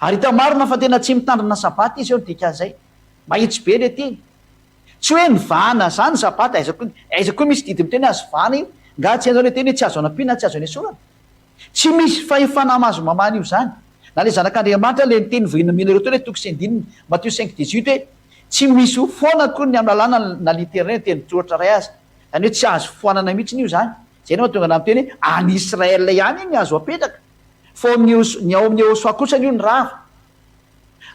Ary hita marina fa tena tsy mitandrina sabaty izy eo dikan'izay. Mahitsy be le teny. Tsy hoe nivana zany sabata, aiza koa misy didy miteny azy vana io, nga tsy hainao le teny hoe tsy azo anampina tsy azo anesorana. Tsy misy fahefana mazo mamana io zany. Na le zanak'Andriamanitra le niteny voinamina ireo teo hoe toko sy andininy Matthieu 5:18 hoe tsy misy ho foana koa ny amin'ny lalàna na literne teny tsoratra ray azy. Zany hoe tsy azo foanana mihitsy io zany. Zay no tonga nam'teny hoe any Israela ihany iny azo apetraka. Fa ny ao amin'ny Yahosoa kosa io ny rava.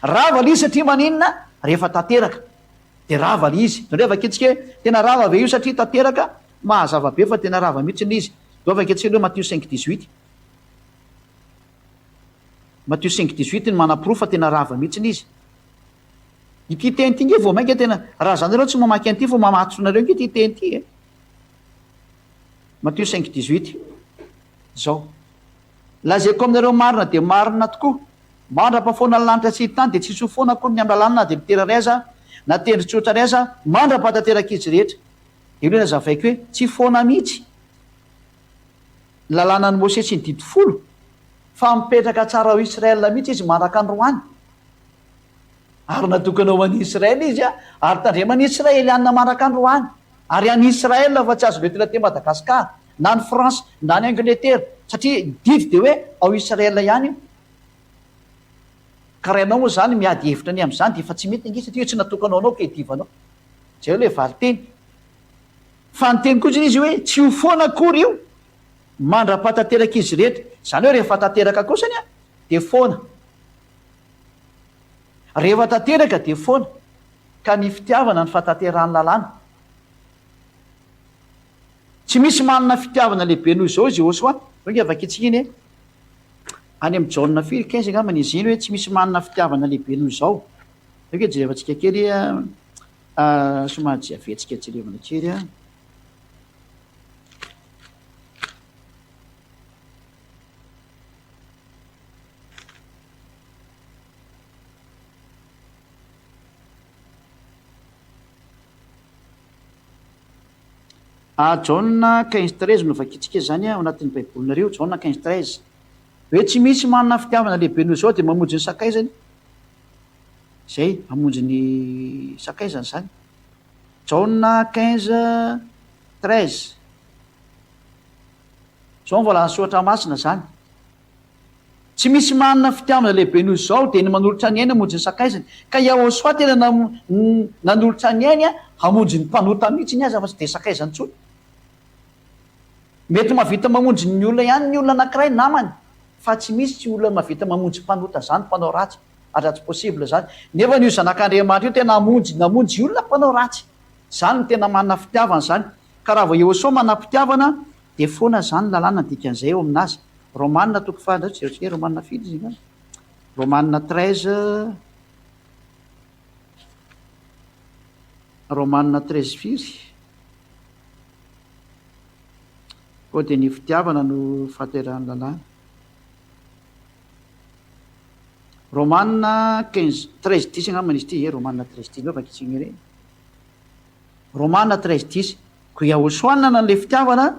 Rava le izy satria maninona rehefa tanteraka dia rava le izy. Indrindray vakitsika hoe tena rava ve io satria tanteraka, mahazava be fa tena rava mihitsy ny izy. Dao vakitsika hoe Matthieu 5:18 Matthieu 5:18 ny manam-poroa fa tena rava mihitsy ny izy. Ity teny ity nge vao mainka tena raha zany ireo tsy mamaky an'ity fa mamatsonareo nge ity teny ity e. Matthieu 5:18 zao lazaiko aminareo marina dia marina tokoa, mandra-pahafoana ny lanitra sy ny tany dia tsisy ho foana koa ny amin'ny lalàna dia mitera raiza na tendry tsotra raiza mandra-patateraka izy rehetra. Io le nazavaiko hoe tsy foana mihitsy ny lalàna ny Mose sy ny didifolo fa mipetraka tsara ao Israela mihitsy izy manaraka androany. Ary natokana ho an'i Israela izy ary tandremany Israely anina manaraka androany. Ary any Israela fa tsy azo letona te Madagasikara na ny France na ny Angletera satria didy dia hoe ao Israela ihany io. Ka raha ianao moa zany miady hevitra ny amin'izany dia efa tsy mety ange satria tsy natokanao anao ka hidivanao. Zay hoe le vary teny. Fa ny teny kosa izy hoe tsy ho foana akory io mandra-patateraka izy rehetra. Zany hoe rehefa tanteraka kosany dia foana. Rehefa tanteraka dia foana ka ny fitiavana ny fatanterahany lalàna. Tsy misy manana fitiavana lehibe noho izao izy Yahosoa. Oinge vakitsika iny any amin'ny Jaona 4:15 angamba izy iny hoe tsy misy manana fitiavana lehibe noho izao. oke jerevantsika kely somary tsy avetsika jerevana kely a. Jauna 15:13 no vakitsika zany ao anatin'ny baibolinareo Jauna 15:13 hoe tsy misy manana fitiavana lehibe noho zao de mamonjy ny sakaizany zay mamonjy ny sakaizany zany. Jauna 15:13 zao mbola nysoatra masina zany. Tsy misy manana fitiavana lehibe noho zao de ny manolotra ny ainy hamonjy ny sakaizany ka Yahosoa tena nanolotra ny ainy hamonjy ny mpanota mihitsy ny azy fa tsy de sakaizany tsony. Mety mahavita mamonjy ny olona ihany ny olona anankiray namany fa tsy misy tsy olona mahavita mamonjy mpanota zany mpanao ratsy tsy possible zany. Nefa io zanak'Andriamanitra io tena namonjy olona mpanao ratsy zany no tena manana fitiavana zany. Ka raha vao Yahosoa manana fitiavana de foana zany lalàna dikan'izay eo aminazy. Romanina toko fahandratsika romanina fidy izy zany. Romanina 13 romanina 13 firy koa de ny fitiavana no fahaterahan'ny lalàna. Romanina 15:13 angambany izy ity romanina 13:10 nao vakitsiny re romanina 13:10 ko Yahosoa nanan'le fitiavana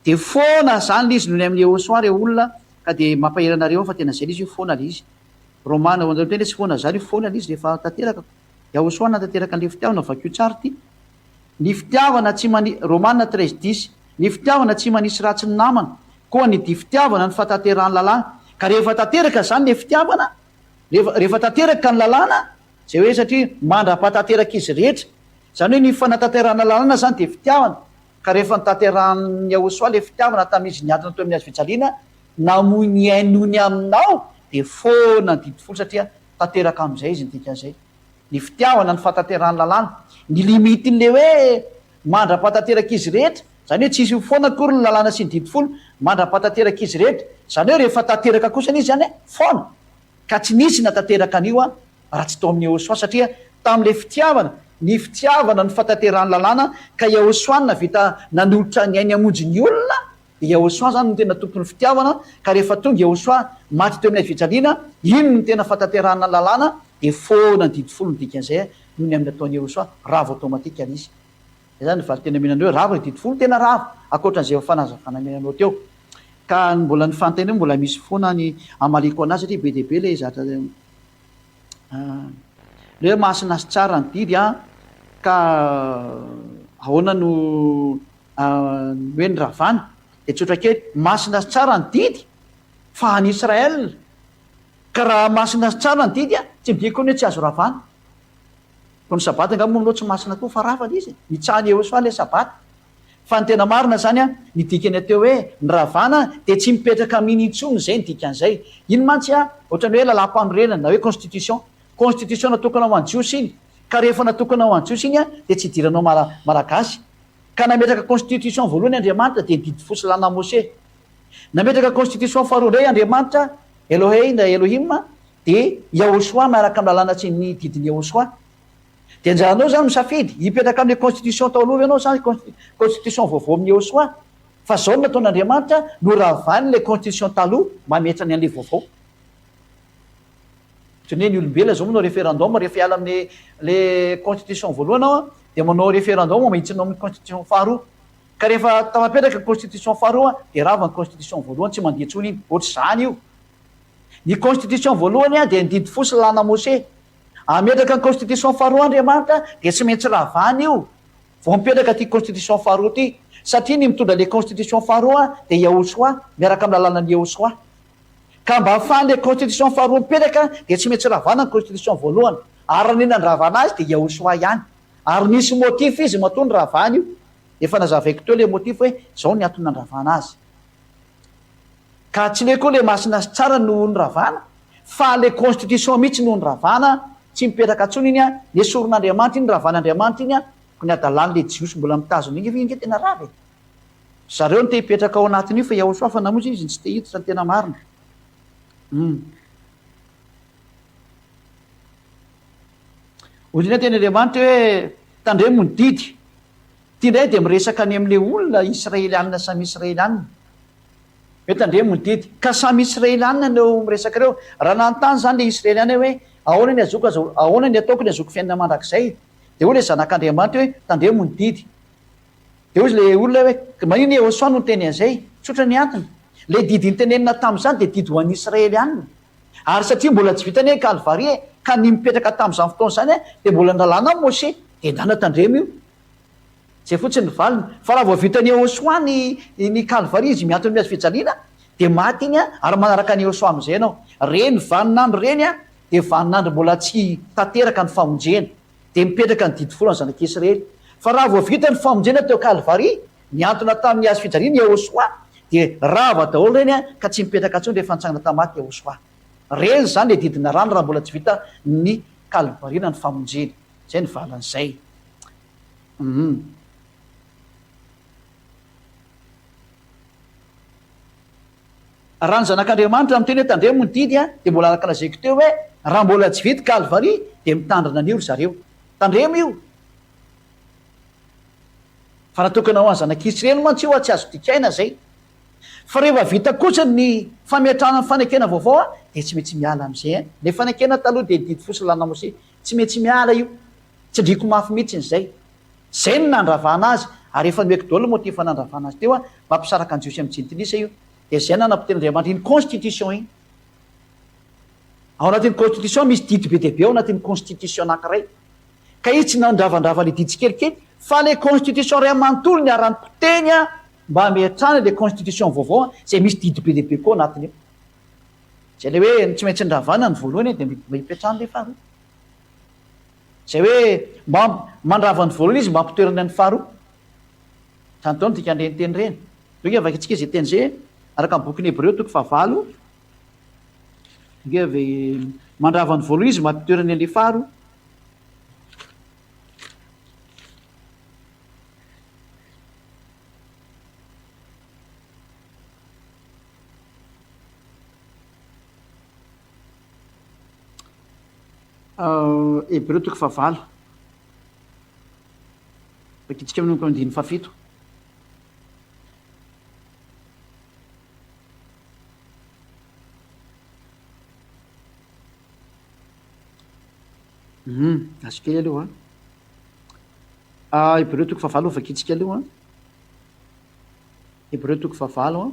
de foana zany izy noho ny amin'ny Yahosoa re olona ka de mampaheranareo fa tena zay izy io foana izy. Romanina tena tsy foana zany io foana izy rehefa tanteraka Yahosoa natanteraka an'le fitiavana vakio tsara ity. Ny fitiavana tsy romanina 13:10 ny fitiavana tsy manisy ratsy ny namana koa ny di fitiavana ny fatanterahany lalàna ka rehefa tanteraka zany le fitiavana rehefa tanteraka ny lalàna zay hoe satria mandra-patanteraka izy rehetra zany hoe ny fanatanterahana lalàna zany de fitiavana ka rehefa nitanterahany Yahosoa le fitiavana tamin'izy niadina teo amin'ny azy fijaliana namoy ny ainony aminao de foana ny didy folo satria tanteraka am'izay izy nydikan'izay. Ny fitiavana ny fatanterahany lalàna ny limitin'le hoe mandra-patanteraka izy rehetra zany hoe tsisy foana akory ny lalàna sy ny didy folo mandra-patanteraka izy rehetra zany hoe rehefa tanteraka kosany izy zany hoe foana ka tsy nisy natanteraka an'io raha tsy tao amin'ny Yahosoa satria tam'le fitiavana ny fitiavana ny fatanterahany lalàna ka Yahosoa navita nanolotra ny ainy hamonjy ny olona de Yahosoa zany no tena tompon'ny fitiavana ka rehefa tonga Yahosoa maty teo amin'ny fijaliana ino no tena fatanterahana lalàna de foana ny didy folo ny dikan'izay noho ny amin'ny ataon'ny Yahosoa rava automatika izy. Zay zany valy tena menanao rava ny didy folo tena rava akoatran'izay fanazavana menanao teo ka mbola ny fantany mbola misy foana ny amaliko anazy satria be deaibe le zatra le hoe masina sy tsara ny didy ka ahoana no hoe ny ravana de tsotra kely masina sy tsara ny didy fa any Israel ka raha masina sy tsara ny didy tsy midiko ny hoe tsy azo ravana ko ny sabata angamba moa tsy masina koa fa ravana izy mitsahany Yahosoa le sabata fa ny tena marina zany ny dikany ateo hoe ny ravana de tsy mipetraka amin'iny intsony zay ny dikan'izay. Ino mantsy ohatrany hoe lalam-panorenana na hoe constitution natokana ho any Jiosy iny ka rehefa natokana ho any Jiosy iny de tsy idiranao malagasy ka nametraka constitution voalohany Andriamanitra de didy fosilana Mose nametraka constitution faharoa ndray Andriamanitra Elohei na Elohim de Yahosoa miaraka amin'ny lalàna tsy ny didiny Yahosoa de anjaranao zany misafidy hipetraka amin'ny constitution tao aloha ianao zany constitution vaovao amin'ny Yahosoa fa zao no nataon'Andriamanitra no ravany le constitution taloha mametrany an'le vaovao. Ohatrany ny olombelona zao manao référendum rehefa hiala amin'ny le constitution voalohany ao de manao référendum mahitsynao amin'ny constitution faharoa ka rehefa tafapetraka constitution faharoa de rava ny constitution voalohany tsy mandeha tsony iny ohatry zany io. Ny constitution voalohany de ndidy fosy lana Mose ametraka ny constitution faharoa Andriamanitra de tsy maintsy ravany io vao mipetraka ty constitution faharoa ty satria ny mitondra le constitution faharoa de Yahosoa miaraka amin'ny lalànan'ny Yahosoa ka mba ahafahan'le constitution faharoa mipetraka de tsy maintsy ravana ny constitution voalohany ary nena ny ravana azy de Yahosoa ihany ary nisy motif izy matony ravany io efa nazavaiko teo le motif hoe zao ny antony nandravana azy ka tsy le koa le masina sy tsara noho ny ravana fa le constitution mihitsy noho ny ravana tsy mipetraka tsony iny ny soron'Andriamanitra iny ravan'Andriamanitra iny ko ny adalany le jiosy mbola mitazona iny inge tena rava zareo no te hipetraka ao anatin'io fa Yahosoa fa namonjy izy tsy te hiditra ny tena marina. ozyna teny andriamanitra hoe tandremo ny didy ty indray de miresaka any amin'le olona israelianina samy israelianina hoe tandremo ny didy ka samy israelianina neo miresaka reo raha nanontany zany le israeliana hoe ahoana ny azoko ahoana ny ataoko ny azoko fiainana mandrakizay de hoe le zanak'andriamanitra hoe tandremo ny didy de ozy le olona hoe manino Yehosoa no teny an'izay tsotra ny antony le didy nytenenina tamin'izany de didy ho an'ny israelianina ary satria mbola tsy vitany hoe kalvaria ka ny mipetraka tamin'izany fotoana zany de mbola nalàna Moshe de ndana tandremo io zay fotsiny ny valiny fa raha vao vitany Yehosoa ny kalvaria izy miantony miazo fijaliana de maty iny ary manaraka ny Yehosoa am'izay anao reny vaninandro reny de vaninandro mbola tsy tanteraka ny famonjena de mipetraka ny didy folo ny zanak'Israely fa raha vao vita ny famonjena teo kalvaria miantona tamin'ny azo fijaliana Yehosoa de rava daholo reny ka tsy mipetraka ntsony rehefa nitsangana tamaty Yehosoa reny zany le didina rano raha mbola tsy vita ny kalvariana ny famonjena zay ny valan'izay raha ny zanak'andriamanitra miteny hoe tandremo ny didy de mbola araka lazaiko teo hoe raha mbola tsy vita kalvaria de mitandrina an'io ry zareo tandremo io fa natokana ho any zanak'Israely mantsy io tsy azo dikaina zay fa rehefa vita kosa ny famiatrana ny fanekena vaovao de tsy maintsy miala am'izay le fanekena taloha de didy fosilana Moshe tsy maintsy miala io tsy andriko mafy mihitsy zay ny nandravana azy ary efa meko daholo motifa nandravana azy teo mampisaraka any Jiosy am'jintilisa io de zay nanapiten'Andriamanitra iny constitution iny ao anatin'ny constitution misy didy be deabe ao anatin'ny constitution anankiray ka izy tsy nandravandrava le didy tsikelikely fa le constitution ray amanontolo ny arany mpiteny mba hametrana le constitution vaovao zay misy didy be deabe koa anatiny io zay le hoe tsy maintsy ndravana ny voalohany de mba hipetrahany le faharoa zay hoe mba mandrava ny voalohany izy mba hampitoerana ny faharoa zany taony tika andreny teny reny doke avaka tsika zay teny zay araka bokyny Hebreo toko 9 ve mandrava ny voalohany izy mba hampitoerana le faharoa Hebreo toko 9 vakitsika amin'y andiny 7 azo kely aloha Hebreo toko 9 vakitsika aloha Hebreo toko 9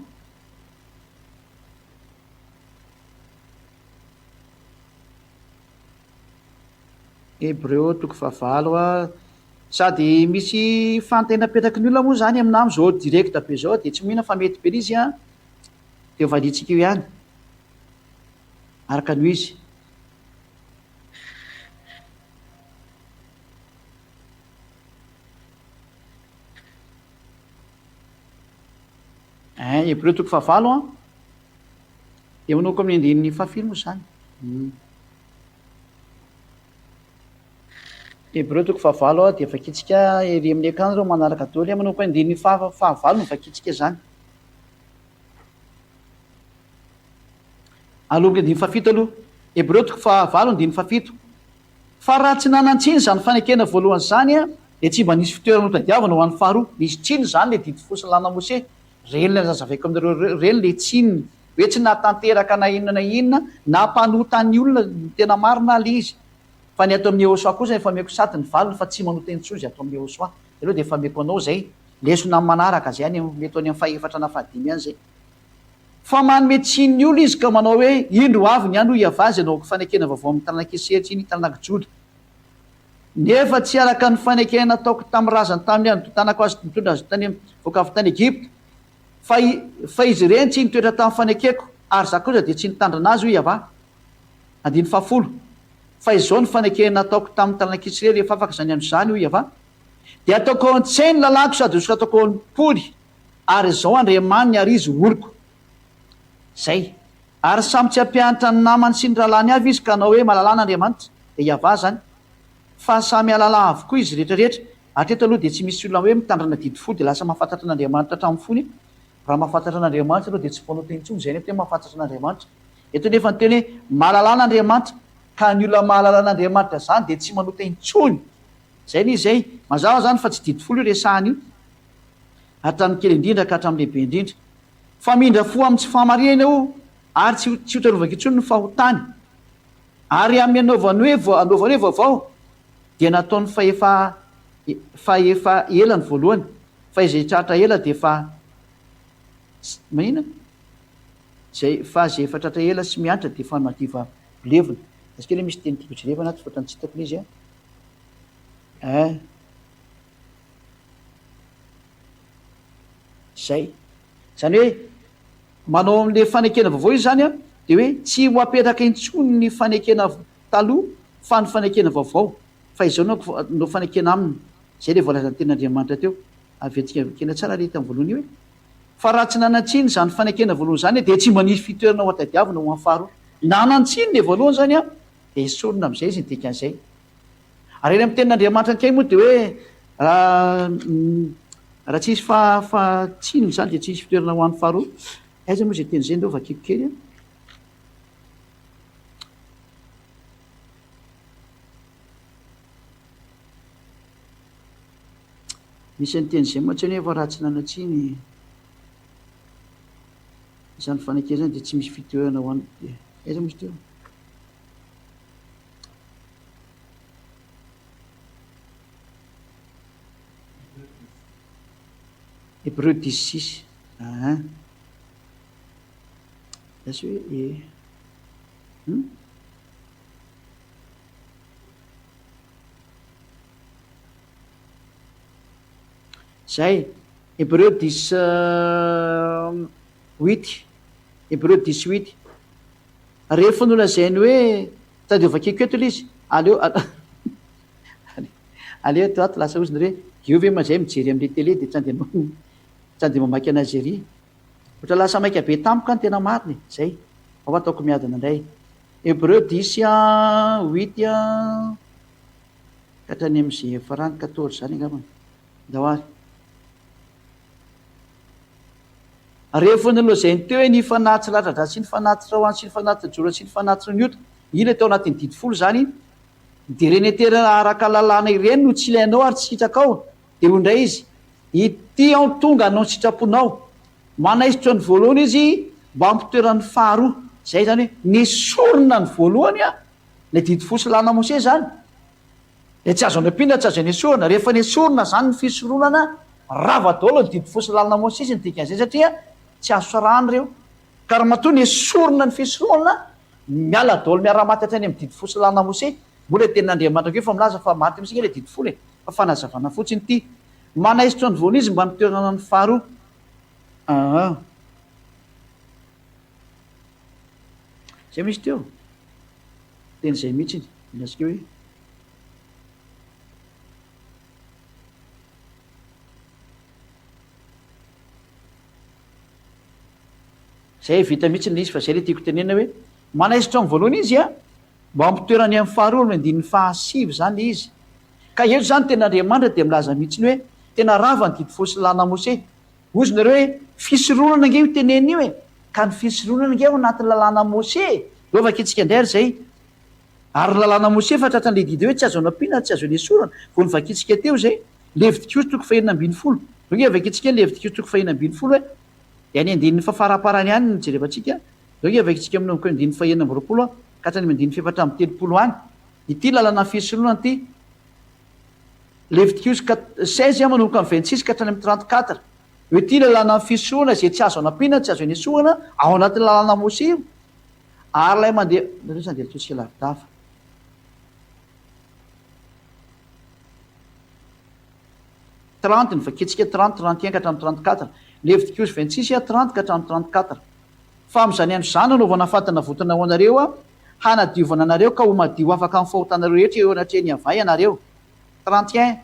Hebreo toko 9 sady misy fantena petraky ny olona moa zany amin'amy zao direct be zao de tsy mihina fa mety be izy de valitsika io ihany araka ny izy Hebreo toko 9 de manoko amin'ny andininy 7 moa zany Hebreo toko 9 de vakitsika ery amin'ny akanjo reo manaraka daholo manoko andininy 9 no vakitsika zany aloha andiny 7 aloha Hebreo toko 9 andiny 7 fa raha tsy nanantsiny zany fanekena voalohany zany de tsy mba nisy fitoerana notadiavana ho an'ny faharoa nisy tsiny zany le didy fosilana Moshe reny le zazavaiko aminareo reny le tsininy hoe tsy natanteraka na inona na mpanotany olona tena marina le izy fa ny atao amin'ny Yehosoa kosa efa meko sady ny valiny fa tsy manota entsozy atao amin'ny Yehosoa de aloha de efa meko anao zay lesona amin'ny manaraka zay any mety any amin'ny fahefatra na fahadimy any zay fa manome tsiny olo izy ka manao hoe indro avy ny andro iavazy anao fanekena vaovao amin'ny tanànak'Eseritsy iny tanànak Joda nefa tsy araka ny fanekena ataoko tamin'ny razany tamin'ny andro tanako azy mitondra azy tany voaka avy tany Egypta fa izy ireny tsy nitoetra tamin'ny fanekeko ary za kosa de tsy nitandrina azy ho iava andiny 10 fa izao ny fanekena ataoko tamin'ny tanànak'Israely efa afaka zany andro zany ho iava de ataoko an-tsainy lalako sady oska ataoko am-poly ary zao andriamany ary izy oriko zay ary samy tsy ampianatra ny namany sy ny ralany avy izy ka anao hoe malalana Andriamanitra de iava zany fa samy alala avokoa izy rehetrarehetra atreto aloha de tsy misy olona hoe mitandrina didy fo de lasa mahafantatra an'Andriamanitra hatramin'ny fony raha mahafantatra an'Andriamanitra aloha de tsy mpanao teny intsony zay ny hoe tena mahafantatra an'Andriamanitra eto nefa ny teny hoe malalana Andriamanitra ka ny olona mahalala an'Andriamanitra zany dia tsy manota intsony. Zay nizy zay mazava zany fa tsy didifolo io resahany io hatramin'ny kely indrindra ka hatramin'ny lehibe indrindra. Fa mindra fo amin'ny tsy famarihana io ary tsy hotarovaka intsony ny fahotany. Ary amin'ny anaovany hoe vaovao dia nataony fa efa ela ny voalohany, fa izay tratra ela dia fa manina zay efa tratra ela sy miantra dia fa madiva levona. Askely misy teny tiako-jerevana ato fa tsy hitako izy zay zany hoe manao amin'le fanekena vaovao izy zany dia hoe tsy ho apetraka intsony ny fanekena taloha fa ny fanekena vaovao, fa izao no fanekena aminy. Zay le voalazan'ny ten'Andriamanitra teo avy atsika kena tsara le tamin'ny voalohany hoe fa raha tsy nanantsiny zany fanekena voalohany zany dia tsy manisy fitoerana ho atadiavina ho amin'ny faharoa. Nanantsiny le voalohany zany dia esorina amin'izay izy ny dikan'izay. Ary eny amin'ny tenin'Andriamanitra ankay moa dia hoe raha tsisy fahatsinony zany dia tsisy fitoerana ho an'ny faharoa. Aiza moa zay teny izay ndao vakiko kely misy ny teny izay moa tsy hoe fa raha tsy nanantsiny izany fanekena zany dia tsy misy fitoerana ho an'ny aiza moa izy teo Hébreux 10:6 Zasy hoe zay Hébreux 10:8 Hébreux 10:8 rehefa nolazainy hoe tadiovakeko eto ilay izy aleo to ato lasa oziny hoe io ve mazay mijery amin'le télé dia tsy andeha mamaky anazy ery ohatra lasa maika be tampoka ny tena mariny zay ao ataoko miadana indray. Hébreux 10:8 kahatrany amin'izay farany 14 zany angambany dahoary. Rehefa nalazainy teo hoe ny fanatitra latratra sy ny fanatitra hoany sy ny fanatitra jora sy ny fanatitra ny ota iny tao anatin'ny didifolo zany dia reny terana araka lalàna ireny no tsy ilainao ary tsy hitrakao dia ho indray izy ity ao tonga anao ny sitraponao manaisitra ny voalohany izy mba ampitoeran'ny faharoa. Zay zany hoe nesorina ny voalohany la didifolo sy làna Mose zany dia tsy azo anapina tsy azo nesorina. Rehefa nesorina zany ny fisoronana rava daholo ny didifolo sy làna Mose izy ny dikan'izay satria tsy azo sarahany reo ka raha matoa nesorina ny fisoronana miala daholo miara-maty hatrany amin'ny didifolo sy làna Mose. Mbola tenin'Andriamanitra keo fa milaza fa maty amintsika le didifolo fa fanazavana fotsiny ity manaisitra ny voalohany izy mba mitoerana ny faharoa. Zay misy teo teny izay mihitsy inasika hoe zay vita mihitsy ny izy fa zay le tiako tenena hoe manaisitra ny voalohany izy mba ampitoerany amin'ny faharoa ny andin'ny fahasivy zany izy. Ka eto zany ten'Andriamanitra dia milaza mihitsiny hoe tena rava ny didifolo sy làna Mose. Ozy nareo hoe fisoronana nge io teneny io ka ny fisoronana nge ao anatin'ny lalàna Mose eo vakitsika indray zay ary lalàna Mose fa tratran'le didy hoe tsy azo anapina tsy azo nesorana vao ny vakitsika teo zay Levitikos 2:20 nge vakitsika Levitikos 2:20 hoe dia any andin'ny fafaraparany ihany ny jerevantsika zao nge vakitsika amin'noko andin'ny 9:20 ka hatrany amin'ny 7:30 any ity lalàna fisoronana ity Levitikos 16 manomboka amin'ny 26 ka hatrany amin'ny 34 hoe ity lalàna fisoronana zay tsy azo anapina tsy azo nesorana ao anatin'ny lalàna Mose io ary lay mandeha nareo zany dia totsika lavidava 30 ny vakitsika 30 31 ka hatramin'ny 34 Levitikos 26 30 ka hatramin'ny 34 fa amin'izany andro izany anaovana fahatanavotana ho anareo hanadiovana anareo ka ho madio afaka amin'ny fahotanareo rehetra eo anatreny avay anareo 31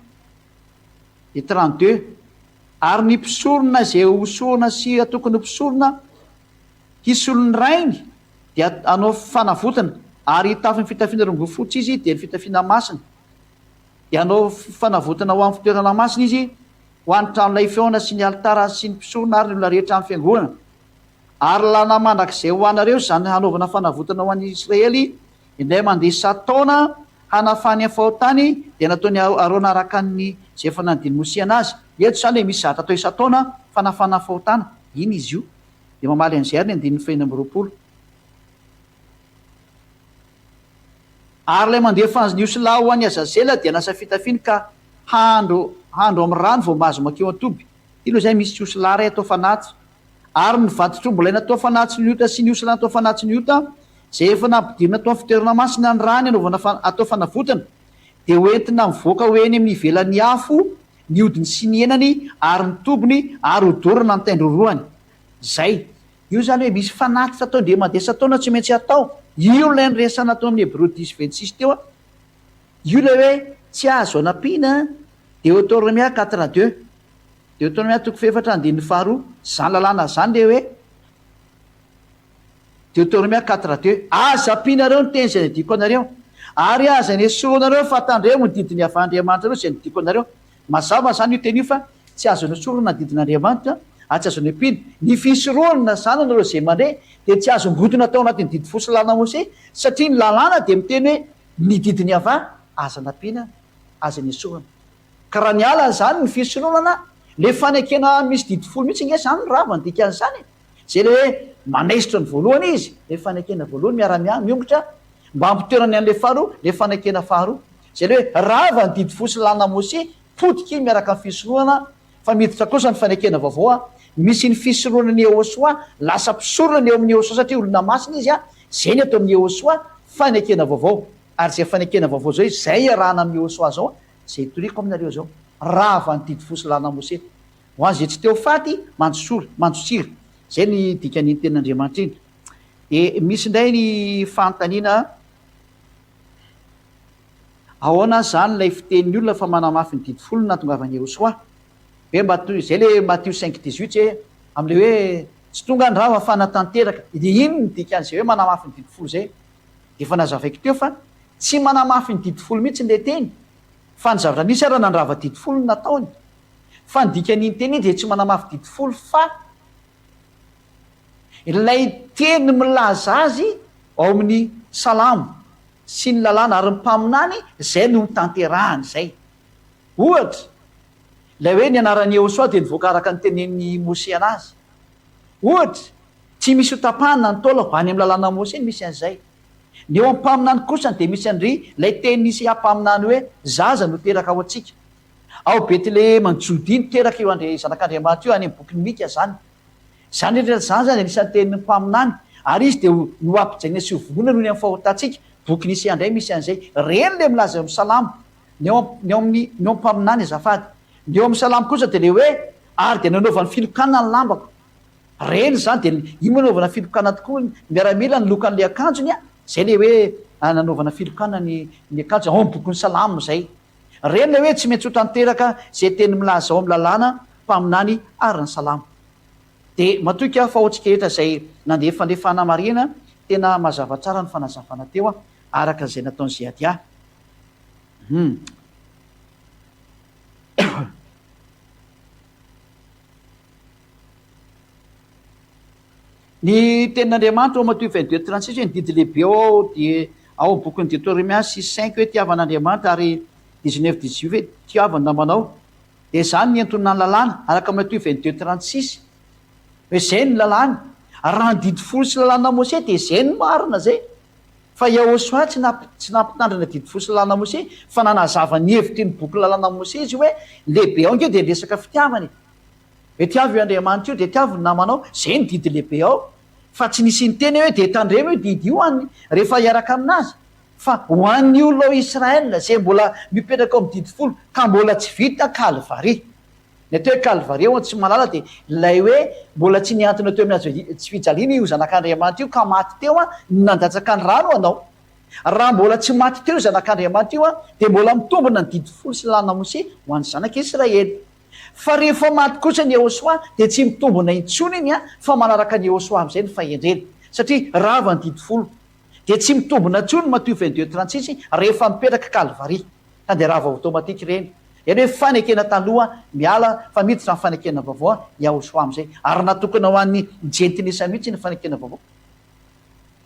dia 32 ary ny mpisorona izay hosorona sy tokony ho mpisorona hisolony rainy dia anao fanavotana ary tafin'ny fitafiana rongony fotsy izy dia ny fitafiana masina dia anao fanavotana ho amin'ny fitoerana masina izy ho an'ny tranon'ilay feona sy ny alitara sy ny mpisorona ary ny olona rehetra amin'ny fiangonana ary lana mandrakizay ho anareo zany hanaovana fanavotana ho an'ny Israely indray mandeha sataona hanafany fahotany dia nataony arona araka ny zay efa nanodiny mosiana azy eto zany hoe misy zatra atao isataona fanafana fahotana iny izy io de mamaly an'izay ary ny andin'ny fahina amby roapolo ary lay mandeha fanjoniosila ho any azazela dia nasa fitafiny ka handro amin'ny rano vao mahazo makeo atoby ty loha zay misy osila ray atao fanatsy ary ny vatotrombo lay natao fanatsy ny ota sy ny osila natao fanatsy ny ota zay efa nampidirina atao fitoerana masina ny rany anaovana atao fanavotana de hoentina mivoaka hoeny amin'ny ivelan'ny afo ny odiny sy ny enany ary ny tobony ary hodorana ny taindroroany zay io zany hoe misy fanatitra atao de mandeha sataona tsy maintsy atao io lay nyresana atao amin'ny Hébreux 10:26 teo a io lay hoe tsy azo anampiana Deutéronomie 4:2 Deutéronomie 4:2 zany lalàna zany le hoe Deutéronomie 4:2 aza ampianareo ny teny zay nydiko anareo ary aza ny esoranareo fatandremo ny didiny avy Andriamanitra areo zay nydiko anareo mazava zany io teny io fa tsy azo ny esorana didin'Andriamanitra tsy azo ny ampiana ny fisoroana zany anareo zay mande de tsy azo mbotona atao anatin'ny didy fosy lalàna Mose satria ny lalàna de miteny hoe ny didiny ava aza nampiana aza ny esorana ka raha ny ala zany ny fisoroana le fanekena misy didy folo mihitsy nge zany ny rava ny dikan'izany zay le hoe manesitra ny voalohany izy le fanekena voalohany miongotra mba ampitoerany an'le faharoa le fanekena faharoa zay le hoe rava ny didy fosy lalàna Mose potika miaraka ny fisoroana fa miditra kosa ny fanekena vaovao misy ny fisoroana ny Yehosoa lasa mpisorona ny eo amin'ny Yehosoa satria olona masina izy zay ny atao amin'ny Yehosoa fanekena vaovao ary zay fanekena vaovao zao izy zay arahana amin'ny Yehosoa zao zay toriko aminareo zao rava ny didy fosy lalàna Mose ho azy tsy teo faty manjosira zay ny dikan'iny tenin'Andriamanitra iny de misy indray ny fanontaniana ahoana zany lay fitenin'ny olona fa manamafy ny didy folo natongavany Yehosoa hoe zay le Matthieu 5:18 zay am'le hoe tsy tonga ny rava fanatanteraka de iny ny dikan'izay hoe manamafy ny didy folo zay de efa nazavaiko teo fa tsy manamafy ny didy folo mihitsy le teny fa ny zavatra nisy ara nandrava didy folo ny nataony fa ny dikan'iny teny iny de tsy manamafy didy folo fa lay teny milaza azy ao amin'ny salamo sy ny lalàna ary ny mpaminany zay no mitanterahany zay ohatra lay hoe ny anaran'ny Yehosoa de nivoaka araka ny tenen'ny Mose anazy ohatra tsy misy hotapahana ny taola ho any amin'ny lalàna Mose ny misy an'izay ny eo ampaminany kosa de misy an'ry lay teny nisy ampaminany hoe zaza no teraka ao atsika ao Betlehema ny Jody no teraka eo zanak'Andriamanitra io any amin'ny boky ny Mika zany rehetra zany zany anisan'ny tenin'ny mpaminany ary izy de no ampijaina sy hovolona noho ny amin'ny fahotantsika boky nisy andray misy an'izay reny le milaza amin'ny salamo ny eo ampaminany azafady ny eo amin'ny salamo kosa de le hoe ary de nanaovany filokana ny lambako reny zany de io manaovana filokana tokoa miaramila ny lokan'le akanjony zay le hoe nanaovana filokana ny akanjo ao amin'ny boky ny salamo zay reny le hoe tsy maintsy ho tanteraka zay teny milaza ao amin'ny lalàna mpaminany ary ny salamo de matoika fa ohatsika rehetra zay nandeha fandefana marina tena mazava tsara ny fanazavana teo araka zay nataony zay ady ny tenin'Andriamanitra ao Matthieu 22:36 hoe ny didy lehibe ao de ao amin'ny boky ny Deutéronomie 6:5 hoe tiavan'Andriamanitra ary 19:18 hoe tiavany namanao de zany ny entonina ny lalàna araka Matthieu 22:36 hoe zay ny lalàna raha ny didy folo sy lalàna Mose de zay ny marina zay fa Yehosoa tsy nampitandrina didy folo sy lalàna Mose fa nanazava ny hevitry ny boky lalàna Mose izy hoe lehibe ao nkeo de resaka fitiavany hoe tiavy io Andriamanitra io de tiavy ny namanao zay ny didy lehibe ao fa tsy nisy ny teny hoe de tandremo io didy io any rehefa hiaraka aminazy fa ho an'ny olona ao Israela zay mbola mipetraka ao amin'ny didy folo ka mbola tsy vita Kalvari ny atao hoe Kalvari ao tsy malala de lay hoe mbola tsy niantona teo amin'ny tsy fijaliana io zanak'Andriamanitra io ka maty teo nandatsaka ny rano anao raha mbola tsy maty teo zanak'Andriamanitra io de mbola mitombona ny didy folo sy lalàna Mose ho an'ny zanak'Israely fa rehefa maty kosa ny Yehosoa de tsy mitombona intsony iny fa manaraka ny Yehosoa am'izay ny fahendreny satria rava ny didy folo de tsy mitombona intsony Matthieu 22:36 rehefa mipetraka Kalvari ka de rava automatika reny eny hoe fanekena taloha miala fa miditra ny fanekena vaovao Yehosoa am'izay ary natokana ho an'ny jentilisa mihitsy ny fanekena vaovao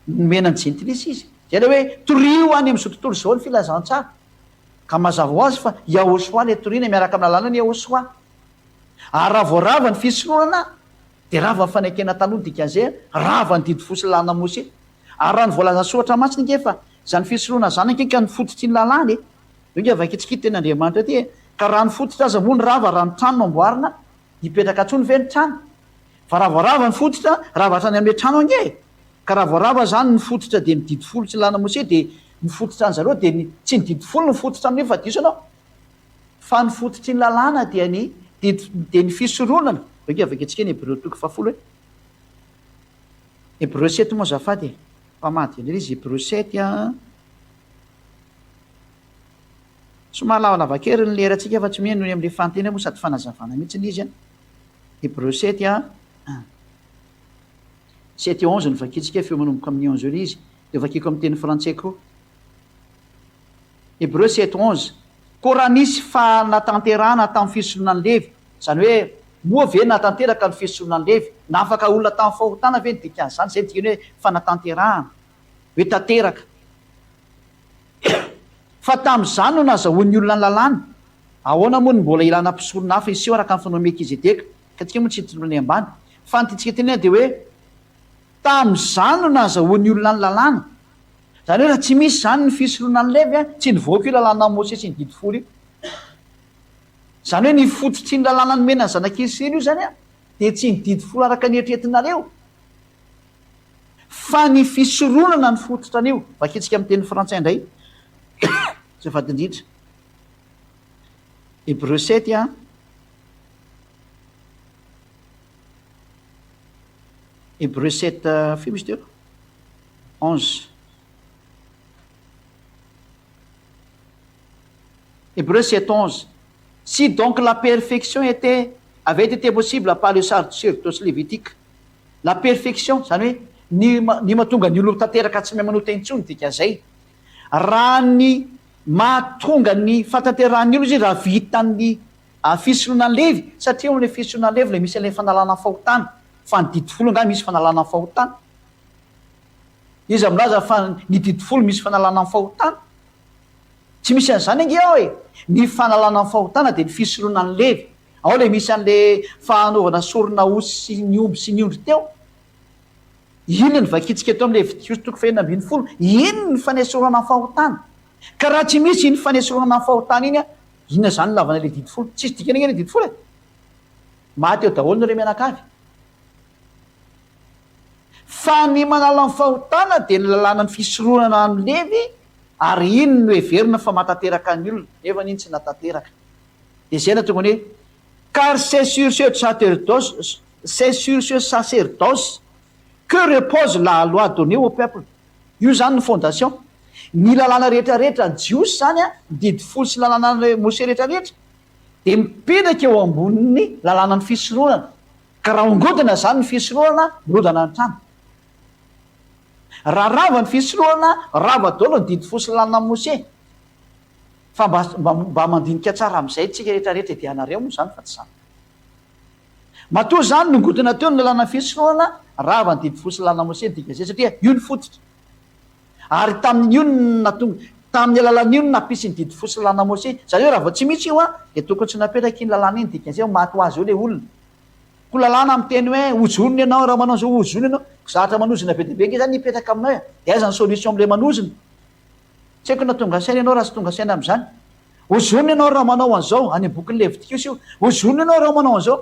nomena ny jentilisa izy zay le hoe torio any am'izao tontolo zao ny filazantsara ka mazava ho azy fa Yahosoa le toriana miaraka amin'ny lalàna ny Yahosoa ary raha voarava ny fisorohana de rava ny fanaikena taloha dikan'izay rava ny didy fosy lalàna Mose ary raha ny voalazany soratra masina nge fa zany fisorohana zany ankeka ny fototry ny lalàna io nge vakitsikity ten'Andriamanitra ty ka raha ny fototra aza moa ny rava raha ny trano no amboarina hipetraka tsony ve ny trano fa raha voarava ny fototra rava hatrany amin'le trano ange ka raha voarava zany ny fototra de ny didy folo tsy lalàna Mose de ny fototra any zareo de tsy ny didy folo ny fototra amin'io fa diso anao fa ny fototry ny lalàna dia de ny fisorohana nge vakitsika ny Hébreu toko fahafolo hoe Hébreu 7 moa zafady pamady indrindra izy Hébreu 7 a somary lavalavakery ny leratsika fa tsy miheno amin'le fantena moa sady fanazavana mihitsy izy a Hébreu 7 a 7 et 11 ny vakitsika feo manomboka amin'ny 11 heures izy de vakiko amin'ny teny frantsay koa Hébreu 7 11 ko raha nisy fanatanterahana tamin'ny fisorohana ny Levy zany hoe moa ve natanteraka ny fisorohana ny Levy na afaka olona tamin'ny fahotana ve ny dikan'izany zay dikany hoe fanatanterahana hoe tanteraka fa tamin'izany no nazahoan'ny olona ny lalàna ahoana moa ny mbola ilana mpisorona hafa iseho araka ny fanaova Melkizedeka ka tsika moa tsy hitolony ambany fa ny titsika teny de hoe tamin'izany no nazahoan'ny olona ny lalàna zany hoe raha tsy misy zany ny fisorohana ny Levy a tsy nivoaka io lalàna Mose sy ny didy folo io zany hoe ny fototry ny lalàna ny mena ny zanak'Israely io zany a de tsy ny didy folo araka ny eritreretinareo fa ny fisorohana ny fototra an'io vakitsika amin'ny teny frantsay indray zay vadindritra Hébreu 7 a Hébreu 7 fio misy teo 11 Hébreu 7 11 si donc la perfection avait été possible par le sacerdoce lévitique la perfection zany hoe ny mahatonga ny olo tanteraka tsy mahay manota intsony dikan'izay raha ny mahatonga ny fatanterahany olo izy raha vitan'ny fisorohana ny Levy satria am'le fisorohana ny Levy le misy an'le fanalana fahotana fa ny didy folo nga misy fanalana fahotana izyamilaza fa ny didy folo misy fanalana fahotana tsy misy an'izany ange ao e ny fanalana fahotana de ny fisorohana ny Levy ao le misy an'le fanaovana sorona osy sy ny omby sy ny ondry teo ino ny vakitsika eto am'le Levitikos toko fahenina ambin'ny folo ino ny fanesorana ny fahotana ka raha tsy misy iny fanesorana ny fahotana iny a inona zany ny lavana le didy folo tsisy dikany ane le didy folo e maty eo daholo ny re mianakavy fa ny manala ny fahotana de ny lalàna ny fisorohana ny Levy ary iny no heverina fa matateraka ny olona nefa n'iny tsy natateraka de zay na tonga ny hoe car c'est sur ce sacerdoce que repose la loi donnée au peuple io zany ny fondation ny lalàna rehetrarehetra jiosy zany a didy folo sy lalàna Mose rehetrarehetra de mipetraka eo amboniny lalàna ny fisorohana ka raha ongodina zany ny fisorohana mirodana ny trano raha rava ny fisorohana rava daholo ny didy folo sy lalàna Mose fa mba mandinika tsara am'izay tsika rehetrarehetra de anareo moa zany fa tsy zany matoa zany nongodina teo ny lalàna fisorohana rava ny didy folo sy lalàna Mose dikazay satria io ny fototra ary tamin'io natonga tamin'ny lalàna io nampisy ny didy folo sy lalàna Mose zany hoe raha vao tsy misy io a de tokony tsy napetraka iny lalàna iny dikazay maty ho azy eo le olona ko lalàna amin'ny teny hoe ojony ianao raha manao zao ojony ianao zatra manozina be debe nge zany nipetraka aminao de aiza ny solution am'le manozina tsy haiko na tonga saina ianao raha sy tonga saina am'izany ojony ianao raha manao an'izao any bokyny Levitikos io ojony ianao raha manao an'izao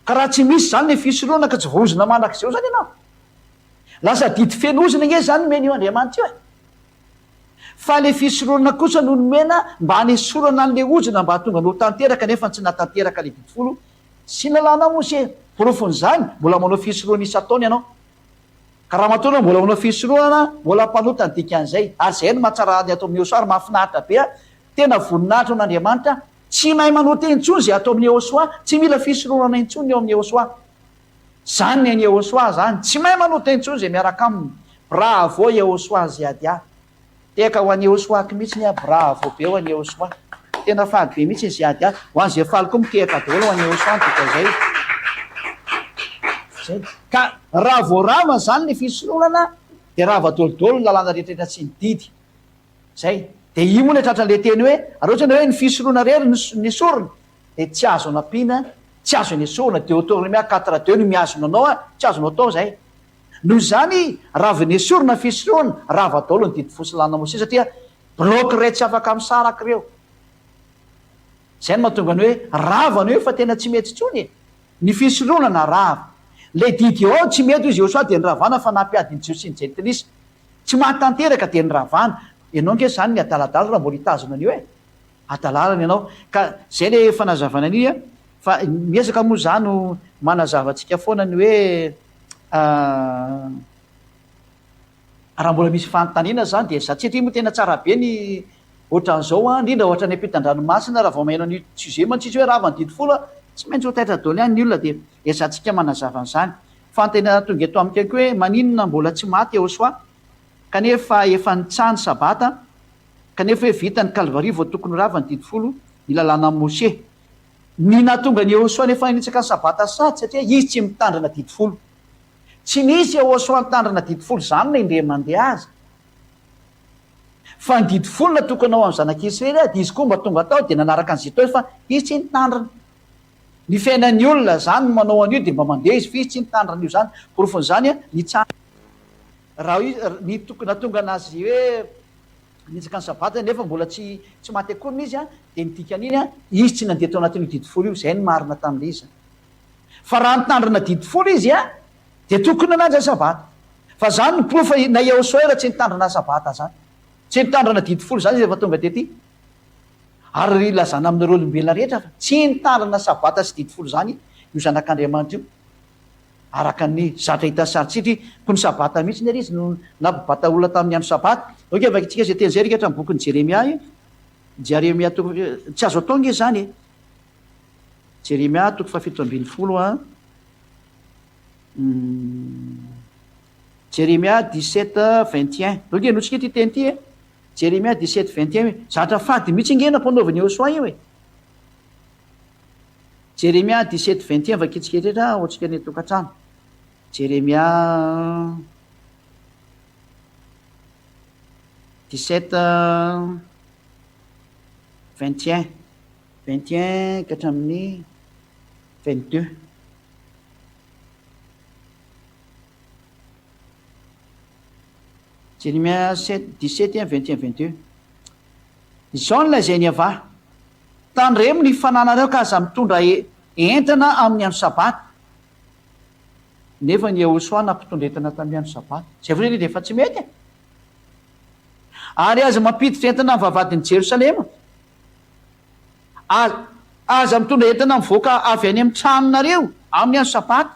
ka raha tsy misy zany le fisorohana ka tsy voazona manak'izao zany ianao lasa didy fenozina nge zany mena io Andriamanitra io e fa le fisorohana kosa no nomena mba hanesorana an'le ojina mba hatonga no tanteraka nefa tsy natanteraka le didy folo sy lalàna Mose porofon'izany mbola manao fisorohana isa-taona ianao ka raha mataona mbola manao fisorohana mbola mpanota ny dikan'izay ary zay no mahatsara ny atao amin'ny Yehosoa ary mahafinaritra be a tena voninahitra n'Andriamanitra tsy mahay manota intsony zay atao amin'ny Yehosoa tsy mila fisorohana intsony eo amin'ny Yehosoa zany ny an'i Yehosoa zany tsy mahay manota intsony zay miaraka aminy bravo Yehosoa zay adia teka ho an'i Yehosoa mihitsy ny bravo be ho an'i Yehosoa tena faly be mihitsy zay adia ho an'izay faly koa mitehaka daholo ho an'i Yehosoa dikazay ka raha voarava zany ny fisorohana dia raha vadolodolo ny lalàna rehetrrehetra tsy ny didy zay. Dia io moa le tratran'le teny hoe raha ohatra ny hoe ny fisoroana rery ny sorona dia tsy azo anampiana, tsy azo ny esorona de autonomia 4-2 no miazona anao a, tsy azonao atao zay. Noho zany raha avy ny esorona fisoroana raha vadolo ny didy fosy lana mose satria bloky ray tsy afaka misaraka ireo. Zay no mahatonga ny hoe ravany hoe fa tena tsy mety tsony ny fisoroana rava. Le didy eo ao tsy mety izy eo soa dia nyravana fa nampiadiny jiosy ny jentilisa tsy mahatanteraka dia nyravana. Ianao nge zany ny adaladala raha mbola hitazona an'io e adalalana ianao ka zay le fanazavana an'iny a fa miezaka moa zano manazavatsika foana ny hoe raha mbola misy fanontaniana zany dia satria moa tena tsara be ny ohatran'izao a indrindra ohatra ny ampitan-dranomasina raha vao maheno ny sujet mantsisy hoe rava ny didy folo tsy maintsy ho taitra dolo ihany ny olona dia esantsika manazavan'izany. Fanontaniana tonga eto amiko ihany koa hoe maninona mbola tsy maty eo soa kanefa efa nitsany sabata kanefa hoe vita ny kalvaria vao tokony rava ny didy folo ny lalàna amin'ny Mose. Ny nahatonga ny Yehosoa nefa nitsaka ny sabata sady satria izy tsy mitandrina didy folo. Tsy nisy Yehosoa mitandrina didy folo zany na indre mandeha azy. Fa ny didy folo na tokony ao amin'ny zanak'Israely dia izy koa mba tonga tao dia nanaraka an'izay tao fa izy tsy nitandrina. Ny fiainan'ny olona zany manao an'io dia mba mandeha izy fa izy tsy nitandrina io zany. Porofon'izany a nitsara raha ny tokony natonga anazy hoe nitsaka ny sabata nefa mbola tsy maty akoriny izy a dia nitikan'iny a izy tsy nandeha tao anatin'io didy folo io. Zay ny marina tamin'le izy. Fa raha nitandrina didy folo izy a dia tokony nananja sabata. Fa zany ny profa na Yehosoa raha tsy nitandrina sabata zany, tsy nitandrina didy folo zany izy efa tonga tety. Ary lazana amin'ireo olombelona rehetra fa tsy nitandrina sabata sy didy folo zany io zanak'Andriamanitra io araka ny zatra hita saritsitry ko ny sabata mihitsy ny ary izy no nampibata olona tamin'ny andro sabata. Oke vakintsika zay teny zay rika hatramin'ny bokin'ny Jeremia Jeremia tsy azo atao nge zany e. Jeremia toko fafito ambin'ny folo a Jeremia 17-21 oke notsika ty teny ty e. Jeremia 17-21 zatra fady mihitsy nge nampanaovany Yehosoa io e. Jeremia 17-21 vakitsika etrehtra ohatsika ny tokantrano. Jeremia 17-21 21 ka hatramin'ny 22. Jeremia 17-21-22 izao no lazainy ava tandremo ny fananareo ka aza mitondra entana amin'ny andro sabata nefa ny Yehosoa nampitondra entana tamin'ny andro sabata. Zay vao dia efa tsy mety ary aza mampiditra entana amin'ny vavadin'i Jerosalema, aza mitondra entana mivoaka avy any amin'ny tranonareo amin'ny andro sabata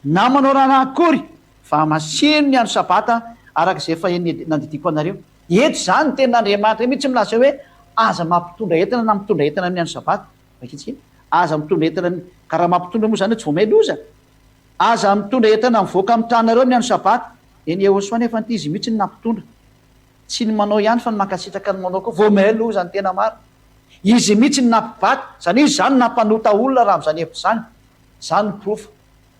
na manao raha akory fa masino ny andro sabata arak'izay efa nandidiko anareo. Eto zany ny tenin'Andriamanitra mihitsy milaza hoe aza mampitondra entana na mitondra entana amin'ny andro sabata. Vakitsika aza mitondra entana ka raha mampitondra moa zany tsy vao may loza. Aza mitondra entana mivoaka amin'ny tranonareo amin'ny andro sabata. Eny Yehosoa nefa izy mihitsy ny nampitondra tsy ny manao ihany fa ny mankasitraka ny manao koa vao may loza ny tena maro. Izy mihitsy ny nampibata zany izy zany nampanota olona raha amin'izany hevitra zany. Zany ny profa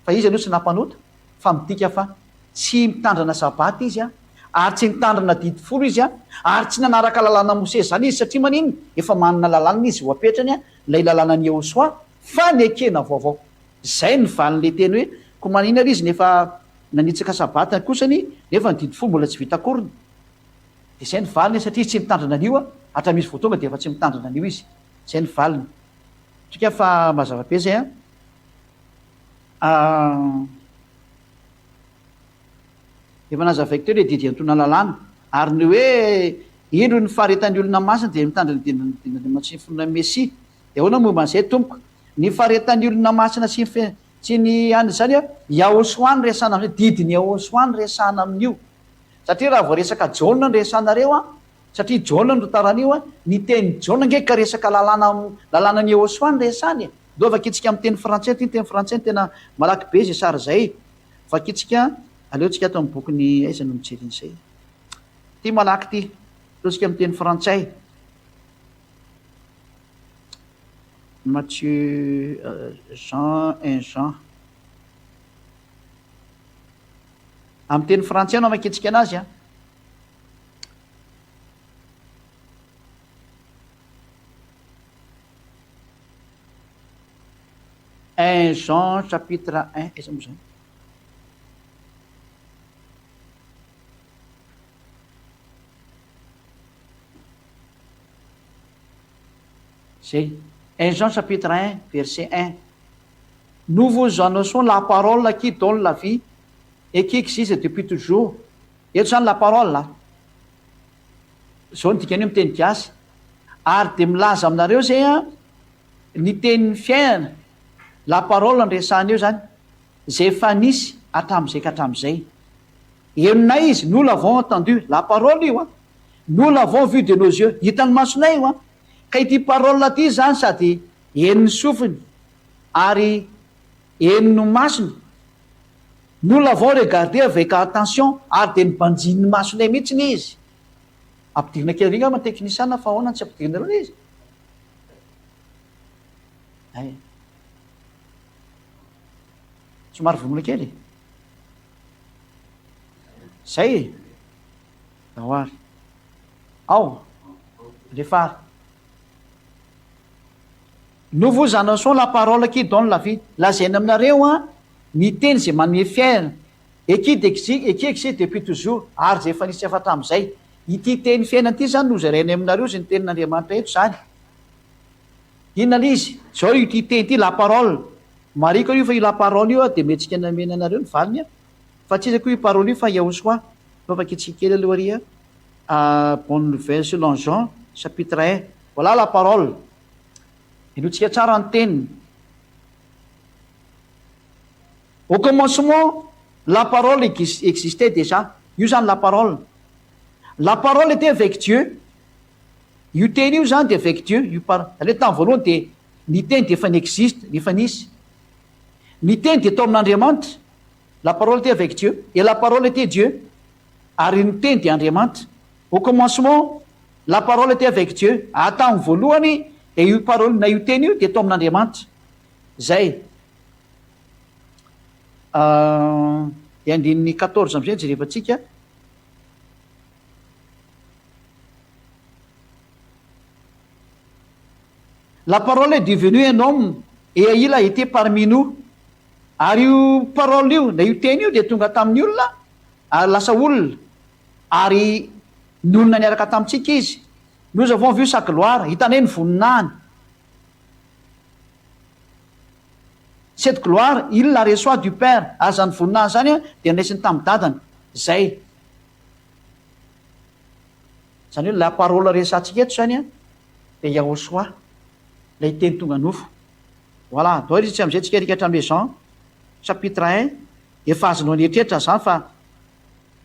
fa izy aloha tsy nampanota fa midika fa tsy mitandrana sabata izy a ary tsy mitandrina didy folo izy a ary tsy nanaraka lalàna Mose zany izy satria maniny efa manana lalàna izy ho apetrany a lay lalànan'ny Yehosoa fa ny ekena vaovao. Zay ny valin'le teny hoe ko manina ary izy nefa nanitsaka sabata kosany nefa ny didy folo mbola tsy vita akoriny. Dia zay ny valiny satria tsy mitandrina an'io a hatramisy voatonga dia efa tsy mitandrina an'io izy. Zay ny valiny. Toka fa mazava be zay a efa nazavaiko teo le didy antona lalàna ary ny hoe indro ny faharetan'ny olona masina dia mitandrina dinandriamanitra sy ny fonona Mesia. Dia ahoana momba an'izay tompoko? Ny faharetan'ny olona masina sy ny any zany a Yehosoa ny resana amin'io didiny Yehosoa ny resana amin'io satria raha vao resaka Jaona ny resanareo a satria Jaona no taran'io a ny teny Jaona nge ka resaka lalànan'ny Yehosoa ny resany. Do vakitsika amin'ny teny frantsay ty teny frantsay tena malaky be zay sary zay. Vakitsika aleotsika ato amin'ny bokyny aiza no mijery an'izay ty malaky ty aleotsika amin'ny teny frantsay Matthieu Jean 1 Jean amin'ny teny frantsay anao maketsika anazy a. Un Jean chapitre 1 aiza moa zany zay. Un Jean chapitre 1 verset 1. Nous vous annonçons la parole qui donne la vie et qui existe depuis toujours. Eto zany la parole a zao ny dikany io miteny gasy ary de milaza aminareo zay a ny tenin'ny fiainana la parole andresana eo zany zay efa nisy hatramin'izay ka hatramin'izay. Henonay izy, nous l'avons entendu, la parole io a, nous l'avons vu de nos yeux, hitan'ny masonay io a. Ka ity parole ty zany sady henon'ny sofiny ary henon'ny masony. Nous l'avons regardé avec attention ary de nibanjin'ny masonay mihitsiny izy. Ampidirina kely riny matekinisana fa ahoana tsy ampidirina reo izy. Ay. Somary vonona kely. Zay. Dahoary. Ao. Rehefa. Nous vous annonçons la parole qui donne la vie. Lazaina aminareo a ny teny zay manome fiainana. Et qui existe depuis toujours ary zay efa nisy efa hatramin'izay. Ity teny fiainana ity zany nozarainy aminareo zay ny tenin'Andriamanitra eto zany. Inona l'izy? Zao ity teny ity la parole. Marika io fa io la parole io de metsika namena anareo ny valiny a. Fa tsy izako io parole io fa Yahosoa. Fafakitsika kely aloha ary bonne nouvelle selon Jean chapitre 1. Voilà la parole. Inotsika tsara ny teniny. Au commencement, la parole existait déjà. Io zany la parole. La parole était avec Dieu. Io teny io zany de avec Dieu. Le tamin'ny voalohany de ny teny de efa n'existe, efa nisy. Ny teny de tao amin'Andriamanitra. La parole était avec Dieu. Et la parole était Dieu. Ary ny teny de Andriamanitra. Au commencement, la parole était avec Dieu. Tamin'ny voalohany de io parole na io teny io de tao amin'Andriamanitra. Zay. Andininy 14 am'izay jerevantsika. La parole est devenue un homme et il a été parmi nous. Ary io parole io na io teny io de tonga tamin'ny olona ary lasa olona ary ny olona niaraka tamintsika izy. Nous avons vu sa gloire, hitanay ny voninahiny. Cette gloire, il la reçoit du Père. Ary zany voninahiny zany a de nraisiny tamin'ny dadany. Zay. Zany hoe la parole resantsika eto zany a de Yahosoa. Lay teny tonga nofo. Voilà, dao izy tsy am'izay tsika rika hatramin'le Jean chapitre 1 efa azonao ny eritreritra zany fa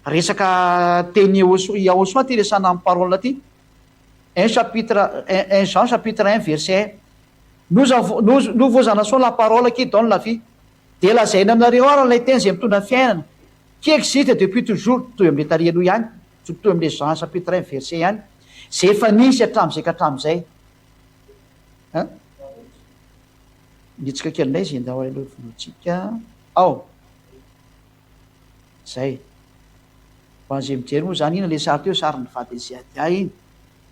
resaka teny Yahosoa ty resana amin'ny parole ty. 1 Jean chapitre 1 verset 1. Nous vous annonçons la parole qui donne la vie. De lazaina aminareo ary lay teny zay mitondra fiainana. Qui existe depuis toujours, toy am'le tary aloha ihany, toy am'le Jean chapitre 1 verset ihany. Zay efa nisy hatramin'izay ka hatramin'izay. Nitsika kelinay izy ndao aloha vonotsika. Ao. Zay. Fa zay mijery moa zany ina le sary teo sarina vady Ziadia iny.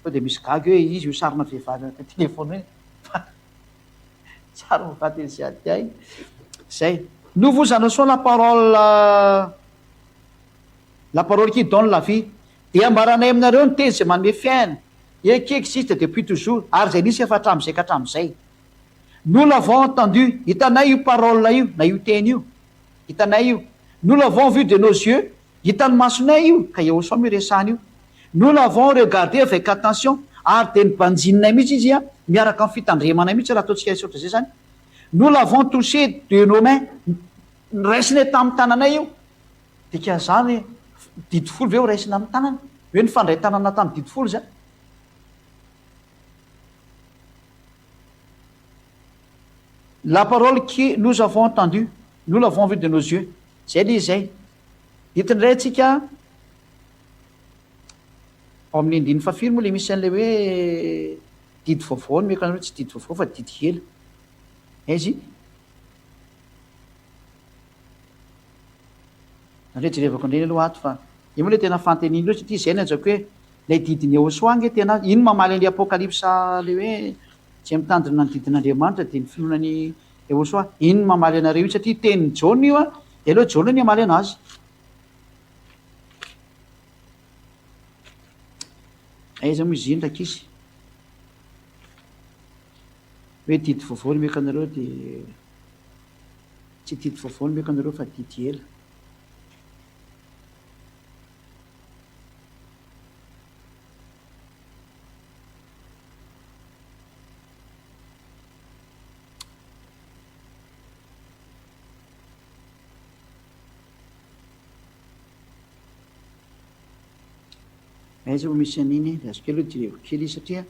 Sao de misy gagy hoe izy io sarina vehivavy anaty téléphone iny. Sarina vady Ziadia iny. Zay. Nous vous annonçons la parole qui donne la vie. De ambaranay aminareo ny teny zay manome fiainana. Et qui existe depuis toujours. Ary zay nisy efa hatramin'izay ka hatramin'izay. Nous l'avons entendu. Hitanay io parole io, na io teny io. Hitanay io. Nous l'avons vu de nos yeux. Hitan'ny masonay io, ka Yahosoa miresahana io. Nous l'avons regardé avec attention. Ary de nibanjininay mihitsy izy a, miaraka amin'ny fitandremanay mihitsy raha ataontsika isotra zay zany. Nous l'avons touché de nos mains. Raisinay tamin'ny tananay io. Dika zany didifolo ve ho raisina amin'ny tanana. Hoe nifandray tanana tamin'ny didifolo zany. La parole que nous avons entendue, nous l'avons vue de nos yeux. Zay le zay. Hitiny ray tsika ao amin'ny andiny fafiro moa le misy an'le hoe didy vaovao ny meka anareo tsy didy vaovao fa didy hela. Aizy. Nareo jerevako indray aloha ato fa io moa le tena fanteniana loatra satria zay ny anjaiko hoe lay didiny Eosoange tena ino mamaly an'le apokalypsa le hoe tsy mitandrina ny didin'Andriamanitra dia ny finoanany Eosoa ino mamaly anareo io satria tenin'ny Jaona io a dia aloha Jaona ny amaly anazy. Aiza moa izy iny ndraiky izy hoe didy vaovao no meko anareo dia tsy didy vaovao no meko anareo fa didy ela. Aiza moa misy an'iny azoko aloha direko kely izy satria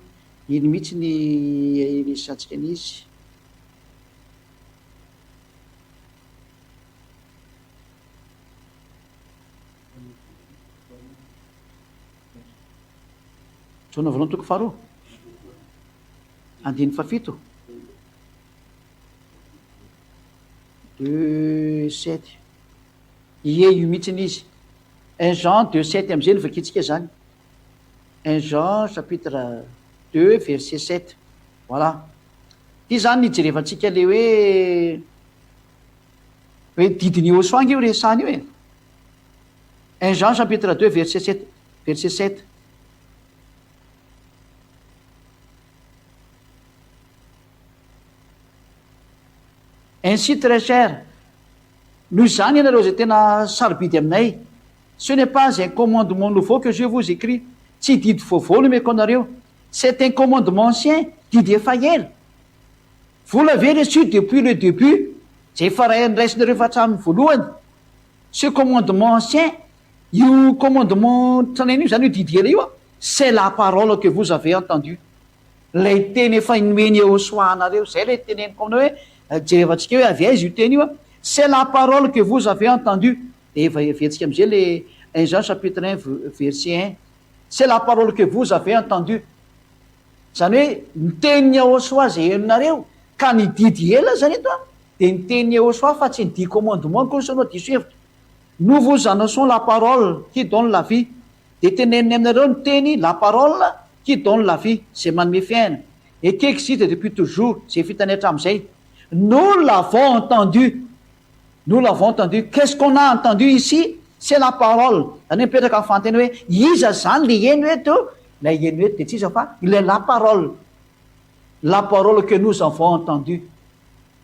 iny mihitsy ny resatsika an'izy. Jaona voalohany toko faharoa andiny fafito 2:7 ie io mihitsy izy 1 Jean 2:7 am'izay no vakitsika zany 1 Jean chapitre 2 verset 7 voilà ty zany nijerevantsika le hoe didiny Eosoange io resany io 1 Jean chapitre 2 verset 7 ainsi très cher noho izany ianareo zay tena sarobidy aminay ce n'est pas un commandement nouveau que je vous écris tsy didy vaovao no meko anareo c'est un commandement ancien didy efa ela vous l'avez reçu depuis le début zay efa niraisinareo efa hatramin'ny voalohany ce commandement ancien io commandement tranainy io zany io didy ela io a c'est la parole que vous avez entendu lay teny efa nomeny Eosoa anareo zay lay teneniko aminao hoe jerevantsika hoe avy aiza io teny io a c'est la parole que vous avez entendu dia efa vetsika am'izay le 1 Jean chapitre 1 verset 1 c'est la parole que vous avez entendu zany hoe niteniny Eosoa zay henonareo ka nididy ela zany eto a dia niteniny Eosoa fa tsy nidia commandement koa sanao diso hevitra nous vous annonçons la parole qui donne la vie dia teneniny aminareo ny teny la parole qui donne la vie zay manome fiaina et qui existe depuis toujours zay fitany hatramin'izay nous l'avons entendu qu'est-ce qu'on a entendu ici c'est la parole zany hoe mipetraka amin'ny fanteny hoe iza zany le heno eto la heno eto dia tsy iza fa il est la parole que nous avons entendu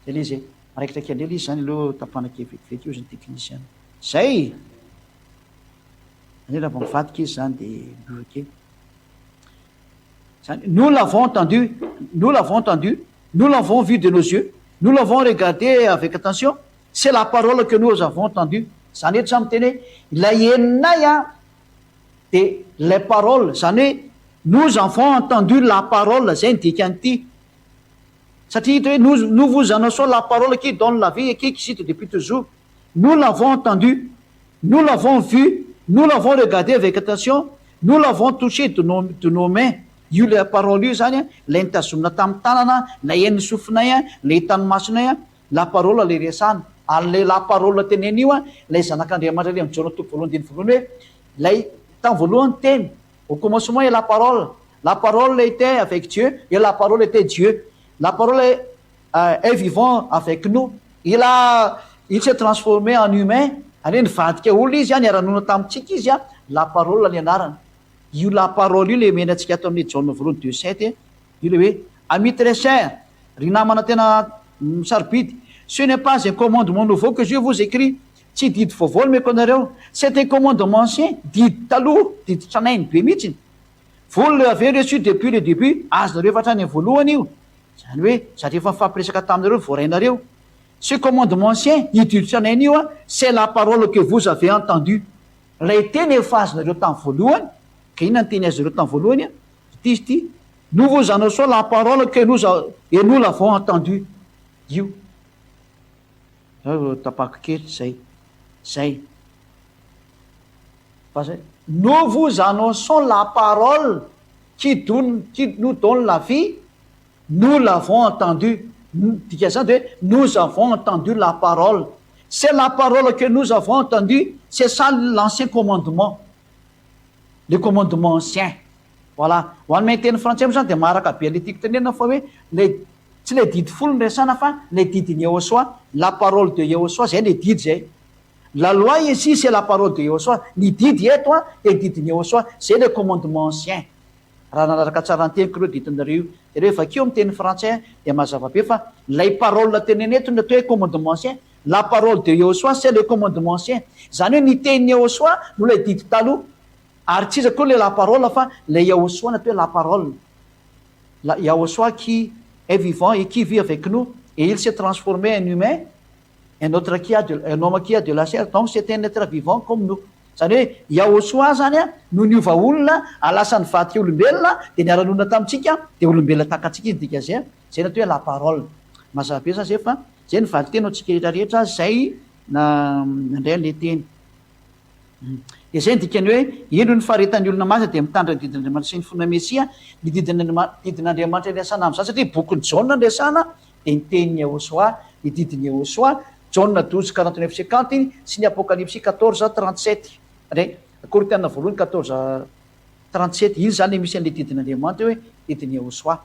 zay le izy maraikitraiky andrela izy zany aloha tapanaky vetivety io zany technicien zay zany raha vao mivadika izy zany dia miovake zany nous l'avons entendu nous l'avons vu de nos yeux nous l'avons regardé avec attention c'est la parole que nous avons entendu zany eto zany miteny hoe la heninay a dia les paroles zany hoe nous avons entendu la parole zay nidika an'ity satria hita hoe nous vous annonçons la parole qui donne la vie et qui existe depuis toujours nous l'avons entendu nous l'avons vu nous l'avons regardé avec attention nous l'avons touché de nos mains io le parole io zany a lay nitazomina tamin'ny tanana la heniny sofinay a la hitany masonay a la parole le resana an'le la parole teneny io a lay zanak'Andriamanitra le am'Jaona toko voalohany diny voalohany hoe lay tamin'ny voalohany teny au commencement est la parole était avec Dieu et la parole était Dieu la parole est vivant avec nous il s'est transformé en humain any nivadika olo izy a niara-nona tamintsika izy a la parole ny anarana io la parole io le menantsika ato amin'ny Jaona voalohany 2:7 io le hoe ami très cher ry namana tena sarobidy ce n'est pas un commandement nouveau que je vous écris tsy didy vaovao no meko anareo c'est un commandement ancien didy taloha didy tranainy be mihitsiny vous l'avez reçu depuis le début azonareo efa hatrany voalohany io zany hoe zareo efa mifampiresaka taminareo voarainareo ce commandement ancien io didy tranainy io a c'est la parole que vous avez entendu lay teny efa azonareo tamin'ny voalohany ka inona ny teny azonareo tamin'ny voalohany a ity izy ity nous vous annonçons la parole que et nous l'avons entendu io tapako kely zay nous vous annonçons la parole qui nous donne la vie nous l'avons entendu dika zany de hoe nous avons entendu la parole c'est la parole que nous avons entendue, c'est ça l'ancien commandement, le commandement ancien. Voilà. Ho an'ny teny frantsay moa zany dia maraka be le tiako tenena fa hoe tsy le didy folo ny resana fa le didiny Yehoshua, la parole de Yehoshua, zay le didy zay. La loi ici, c'est la parole de Yehoshua. Ny didy eto dia didiny Yehoshua, c'est le commandement ancien. Raha nanaraka tsara ny teniko ireo didinareo, dia rehefa keo amin'ny teny frantsay dia mazava be fa lay parole teneny eto ny atao hoe commandement ancien. La parole de Yehoshua, c'est le commandement ancien. Zany hoe ny tenin'ny Yehoshua no lay didy taloha. Ary tsy iza koa le la parole fa le Yehoshua natao hoe la parole. La Yehoshua qui est vivant et qui vit avec nous, et il s'est transformé en humain, un homme qui a de la chair, donc c'est un être vivant comme nous. Zany hoe Yehoshua zany no niova olona alasa ny vaty olombelona dia niara-nonina tamintsika dia olombelona takatsika izy dika zay zay natao hoe la parole. Mazava be zay fa zay ny valiteny antsika rehetrarehetra zay nandray le teny. Dia zay ny dikany hoe ino ny faharetan'ny olona masina dia mitandra ny didin'Andriamanitra sy ny fonona Mesia, ny didin'Andriamanitra resana amin'izany satria bokin'ny Jaona ny resana dia ny tenin'ny Yehoshua, ny didin'ny Yehoshua, Jaona 12:49-50 sy ny Apocalypse 14:37. Korintiana voalohany 14:37, iny zany misy an'le didin'Andriamanitra hoe didin'ny Yehoshua.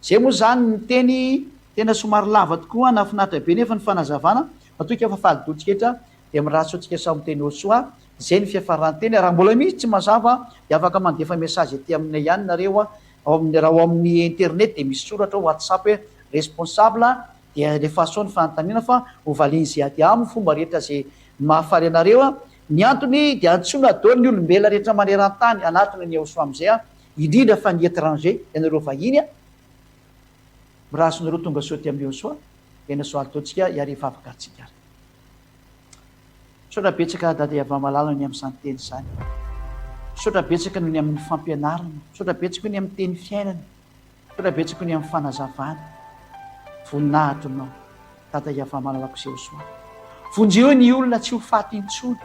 Zay moa zany ny teny tena somary lava tokoa, nafinaritra be nefa ny fanazavana matoa efa falidontsika etra dia miratso antsika samy teny Yehoshua. Zay ny fiafarany teny. Raha mbola misy tsy mazava dia afaka mandefa message aty aminay ihany nareo raha ao amin'ny internet dia misy soratra WhatsApp hoe responsable dia le façon ny fanontaniana fa hovaliany zay aty amin'ny fomba rehetra zay mahafaly anareo. Ny antony dia antsoina daholo ny olombelona rehetra maneran-tany anatiny ny Yehoshua amizay indrindra fa ny étranger ianareo vahiny mirasonareo tonga soa ty amin'ny Yehoshua dia nasoaly taontsika iariva afaka atsika. Sotra betsaka dada Yavamalala ny amin'izany teny zany. Sotra betsaka ny amin'ny fampianarana, sotra betsaka ny amin'ny teny fiainana, sotra betsaka ny amin'ny fanazavana. Voninahitra anao dada Yavamalala ko Yehoshua. Vonjeo ny olona tsy ho faty intsony.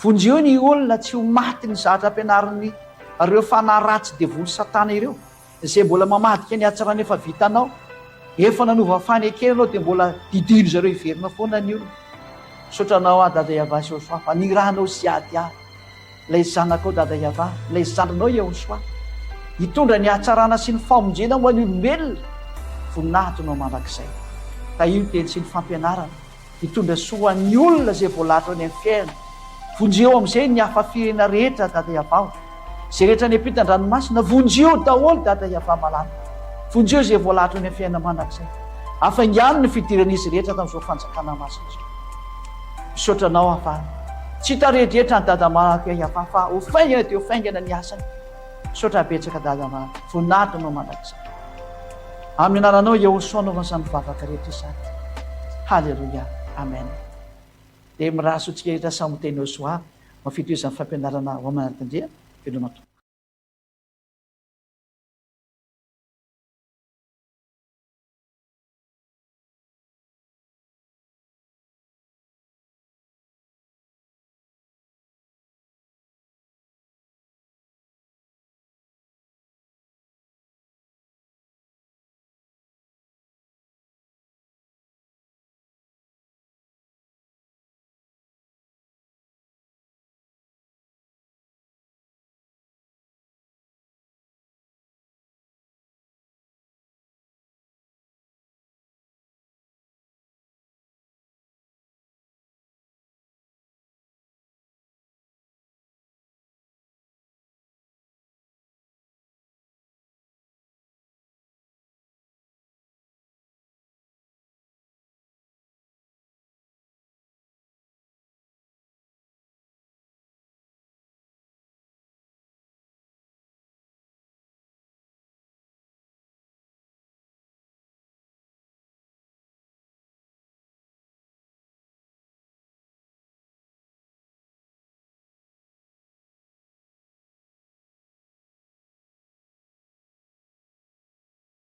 Vonjeo ny olona tsy ho maty ny zavatra ampianarany ireo fanahy ratsy devoly Satana ireo, izay mbola mamadika ny hatsarany efa vitanao, efa nanova fanekena anao dia mbola didino zareo hiverina foana ny olona. Sotranao dada Yava Yehoshua fa nirahanao ziady lay zanakao dada Yava, lay zandrinao Yehoshua, hitondra ny hatsarana sy ny famonjena ho an'ny olombelona. Voninahitra anao mandrakizay ka io teny sy ny fampianarana hitondra soa ny olona zay voalatra any amin'ny fiainana. Vonjeo amin'izay ny hafafirena rehetra dada Yava, zay rehetra ny ampitan-dranomasina vonjeo daholo dada Yava malala, vonjeo zay voalatra any amin'ny fiainana mandrakizay. Afaingano ny fidiran'izy rehetra tamin'izao fanjakana masina izao. Sotranao afa tsy tarehdrehetra ny dada malaka Yava fa ho faingana dia ho faingana ny asany. Sotra betsaka dada malaka, voninahitra anao mandrakizay. Amin'ny anaranao Yehoshua anaovana izany vavaka rehetra izany. Halleluia, amen. Dia miraso antsika rehetra samy teny Yehoshua mafito izany fampianarana ho aman'arikandria veloma tokoa.